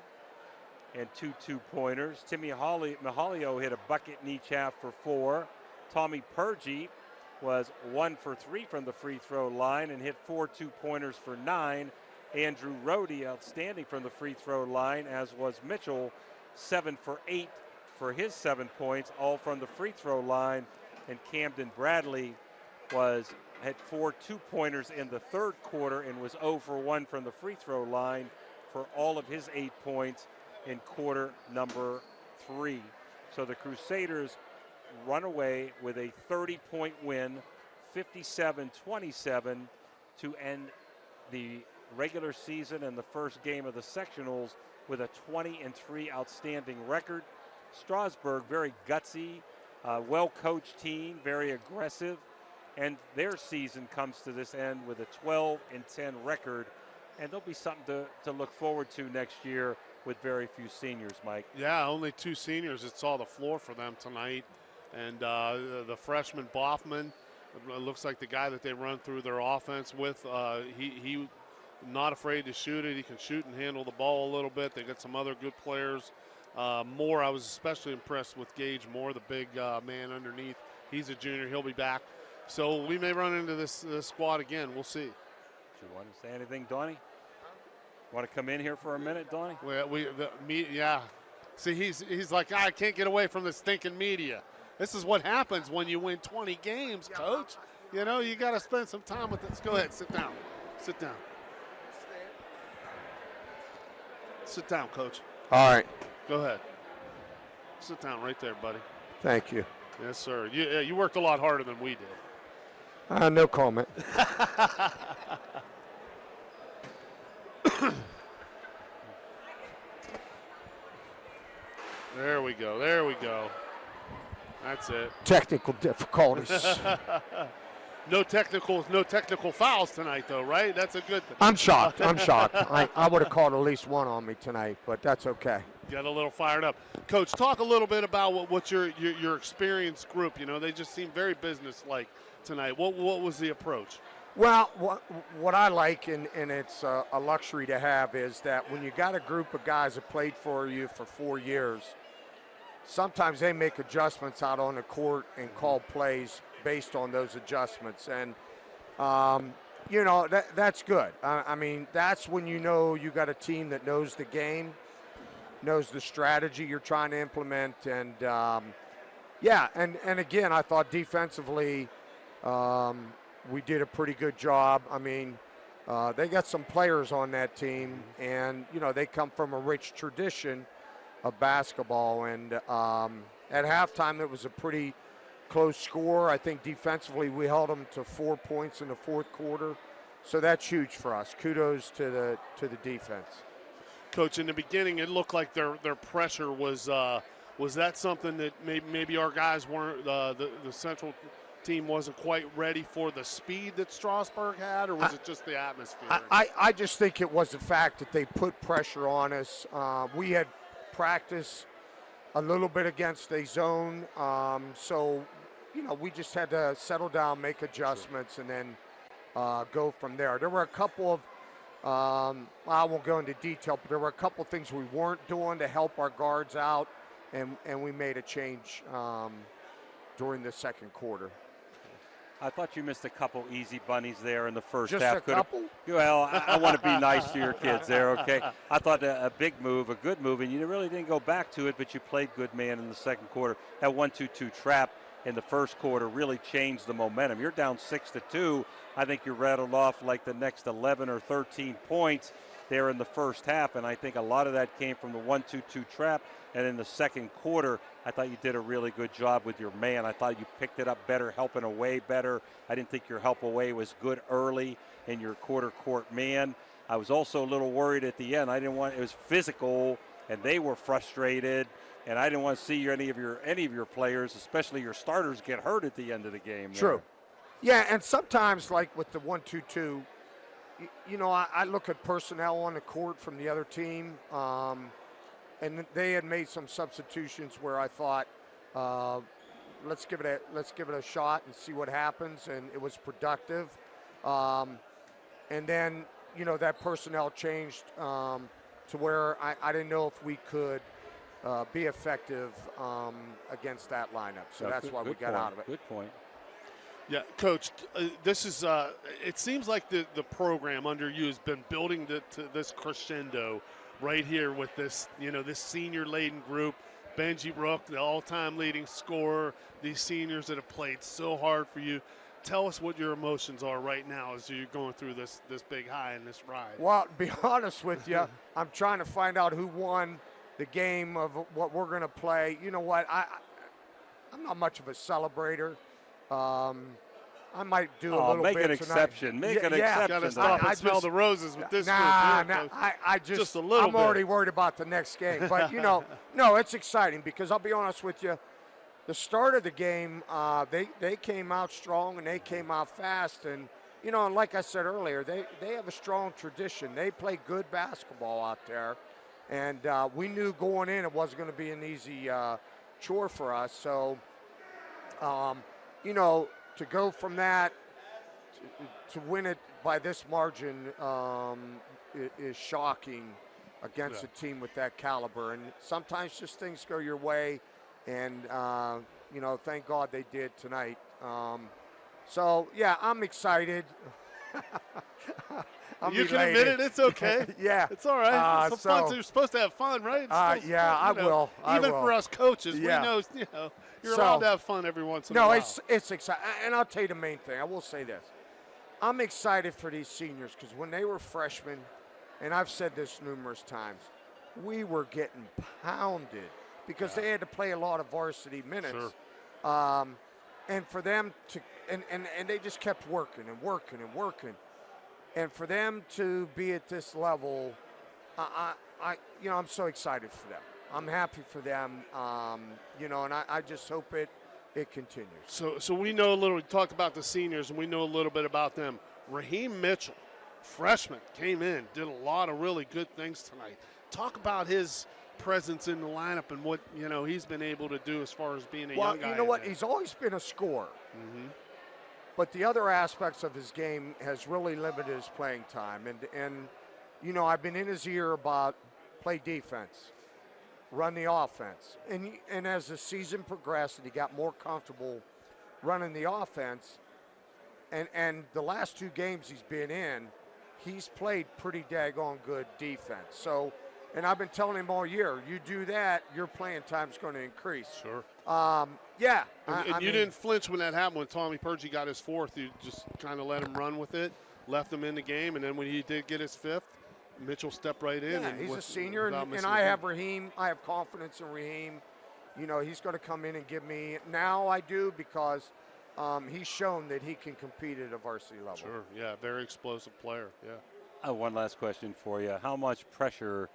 and 2 2-pointers. Timmy Mahalio hit a bucket in each half for 4. Tommy Purgie was 1 for 3 from the free throw line and hit 4 2-pointers for 9. Andrew Rohde, outstanding from the free throw line, as was Mitchell, 7 for 8 for his 7 points, all from the free throw line. And Camden Bradley had 4 2-pointers in the third quarter and was 0 for 1 from the free throw line for all of his 8 points in quarter number 3. So the Crusaders run away with a 30-point win, 57-27, to end the regular season and the first game of the sectionals with a 20-3 outstanding record. Strasburg, very gutsy, well-coached team, very aggressive, and their season comes to this end with a 12-10 record, and there'll be something to look forward to next year with very few seniors, Mike. Yeah, only 2 seniors that saw the floor for them tonight. And the freshman Boffman, it looks like the guy that they run through their offense with, he not afraid to shoot it. He can shoot and handle the ball a little bit. They got some other good players. Moore, I was especially impressed with Gage Moore, the big man underneath. He's a junior. He'll be back. So we may run into this squad again. We'll see. Do you want to say anything, Donnie? Want to come in here for a minute, Donnie? Yeah. See, he's like, I can't get away from the stinking media. This is what happens when you win 20 games, Coach. You know, you got to spend some time with this. Go ahead, sit down. Sit down. Sit down, Coach. All right. Go ahead. Sit down right there, buddy. Thank you. Yes, sir. You worked a lot harder than we did. No comment. There we go. There we go. That's it. Technical difficulties. No technical fouls tonight, though, right? That's a good thing. I'm shocked. I would have called at least one on me tonight, but that's okay. Got a little fired up. Coach, talk a little bit about what's your experienced group. You know, they just seem very business-like tonight. What was the approach? Well, what I like, and it's a luxury to have, is that when you got a group of guys that played for you for 4 years, sometimes they make adjustments out on the court and call plays based on those adjustments. And, that's good. I mean, that's when you know you got a team that knows the game, knows the strategy you're trying to implement. And, and again, I thought defensively we did a pretty good job. I mean, they got some players on that team, and, they come from a rich tradition of basketball. And at halftime, it was a pretty close score. I think defensively we held them to 4 points in the fourth quarter. So that's huge for us. Kudos to the defense. Coach, in the beginning, it looked like their pressure was that something that maybe our guys weren't, the Central team wasn't quite ready for the speed that Strasburg had, or was it just the atmosphere? I just think it was the fact that they put pressure on us. We had practice a little bit against a zone, so we just had to settle down, make adjustments, and then go from there. There were a couple of I won't go into detail, but there were a couple of things we weren't doing to help our guards out, and we made a change during the second quarter. I thought you missed a couple easy bunnies there in the first Just half. Just a couple? Well, I want to be nice to your kids there, okay? I thought a big move, a good move, and you really didn't go back to it, but you played good man in the second quarter. That 1-2-2 trap in the first quarter really changed the momentum. You're down 6-2. I think you rattled off like the next 11 or 13 points there in the first half, and I think a lot of that came from the 1-2-2 trap. And in the second quarter, I thought you did a really good job with your man. I thought you picked it up better, helping away better. I didn't think your help away was good early in your quarter court man. I was also a little worried at the end. It was physical and they were frustrated. And I didn't want to see any of your players, especially your starters, get hurt at the end of the game. True. Yeah, and sometimes, like with the 1-2-2, you know, I look at personnel on the court from the other team, and they had made some substitutions where I thought, let's give it a shot and see what happens, and it was productive. And then, you know, that personnel changed to where I didn't know if we could be effective against that lineup. So that's why we got out of it. Good point. Yeah, Coach, this is, it seems like the program under you has been building to this crescendo right here with this, you know, this senior-laden group. Benji Rook, the all-time leading scorer, these seniors that have played so hard for you. Tell us what your emotions are right now as you're going through this big high and this ride. Well, to be honest with you, I'm trying to find out who won the game of what we're going to play. You know what? I'm not much of a celebrator. I might do a little make bit an tonight. exception. Make an exception. Got to stop and smell the roses with this group here, I just a little I'm already worried about the next game. But, you know, no, it's exciting because I'll be honest with you, the start of the game, they came out strong and they came out fast. And, you know, and like I said earlier, they have a strong tradition. They play good basketball out there. And we knew going in it wasn't going to be an easy chore for us. So, you know, to go from that to win it by this margin is shocking against a team with that caliber. And sometimes just things go your way. And, you know, thank God they did tonight. So, yeah, I'm excited. You can admit it. It's okay. Yeah. It's all right. It's fun. You're supposed to have fun, right? Yeah, I will. Even for us coaches, we know, you know, you're allowed to have fun every once in a while. No, it's exciting. And I'll tell you the main thing. I will say this. I'm excited for these seniors because when they were freshmen, and I've said this numerous times, we were getting pounded because they had to play a lot of varsity minutes. Sure. And for them to and they just kept working and working and working. And for them to be at this level, you know, I'm so excited for them. I'm happy for them, you know, and I just hope it continues. So we know a little. We talked about the seniors, and we know a little bit about them. Raheem Mitchell, freshman, came in, did a lot of really good things tonight. Talk about his presence in the lineup and what, you know, he's been able to do as far as being a young guy. Well, you know what? He's always been a scorer. Mm-hmm. But the other aspects of his game has really limited his playing time. And you know, I've been in his ear about play defense, run the offense. And as the season progressed and he got more comfortable running the offense, and the last two games he's been in, he's played pretty daggone good defense. So, and I've been telling him all year, you do that, your playing time's going to increase. Sure. Yeah. And you didn't flinch when that happened. When Tommy Purgey got his fourth, you just kind of let him run with it, left him in the game, and then when he did get his fifth, Mitchell stepped right in. Yeah, and he's a senior, and I have Raheem. I have confidence in Raheem. You know, he's going to come in and give me – now I do because he's shown that he can compete at a varsity level. Sure, yeah, very explosive player, yeah. I have one last question for you. How much pressure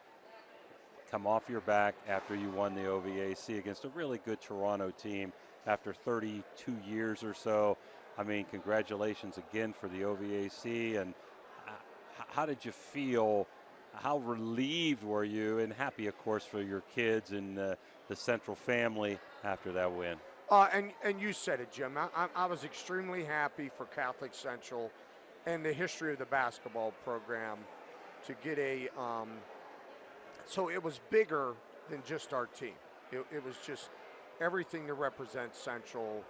come off your back after you won the OVAC against a really good Toronto team after 32 years or so? I mean, congratulations again for the OVAC. And how did you feel? How relieved were you, and happy, of course, for your kids and the Central family after that win? And you said it, Jim. I was extremely happy for Catholic Central and the history of the basketball program to get a so it was bigger than just our team. It was just everything that represents Central,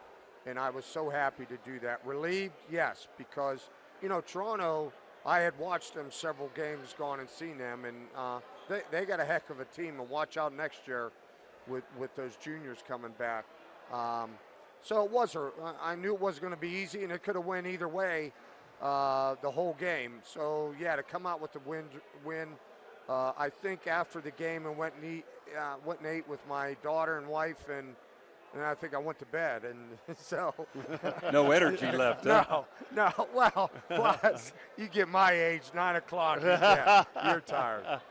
and I was so happy to do that. Relieved, yes, because, you know, Toronto, I had watched them several games, gone and seen them, and they got a heck of a team, and watch out next year with those juniors coming back. So it was I knew it wasn't going to be easy, and it could have went either way the whole game. So, yeah, to come out with the win, I think after the game, I went and ate with my daughter and wife, and and I think I went to bed, and so. No energy left, huh? No. Well, plus, you get my age, 9 o'clock, you're tired.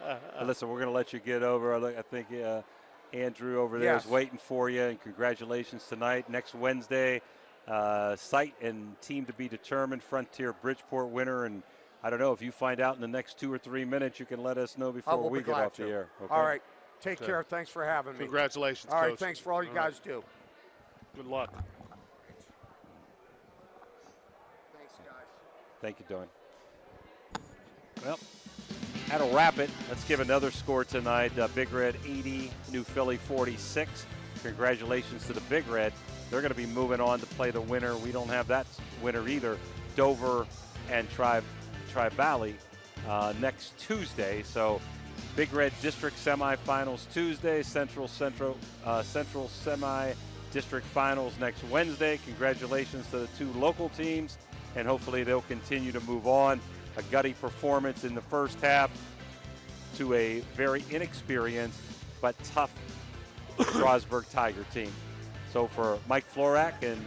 Listen, we're going to let you get over. I think Andrew over there is waiting for you, and congratulations tonight. Next Wednesday, site and team to be determined, Frontier Bridgeport winner, and I don't know, if you find out in the next 2 or 3 minutes, you can let us know before we get off the air. Okay? All right. Take care. Thanks for having me. Congratulations, All right. Coach. Thanks for all you guys do. Good luck. Thanks, guys. Thank you, Don. Well, that'll wrap it. Let's give another score tonight. Big Red 80, New Philly 46. Congratulations to the Big Red. They're going to be moving on to play the winner. We don't have that winner either. Dover and Tri-Valley next Tuesday. So Big Red District semifinals Tuesday, Central semi-district finals next Wednesday. Congratulations to the 2 local teams, and hopefully they'll continue to move on. A gutty performance in the first half to a very inexperienced but tough Strasburg Tiger team. So for Mike Florak and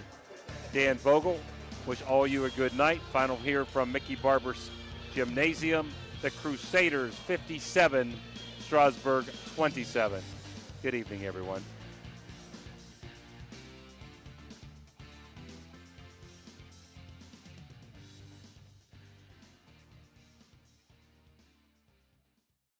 Dan Vogel, wish all you a good night. Final here from Mickey Barber's Gymnasium. The Crusaders 57, Strasburg 27. Good evening, everyone.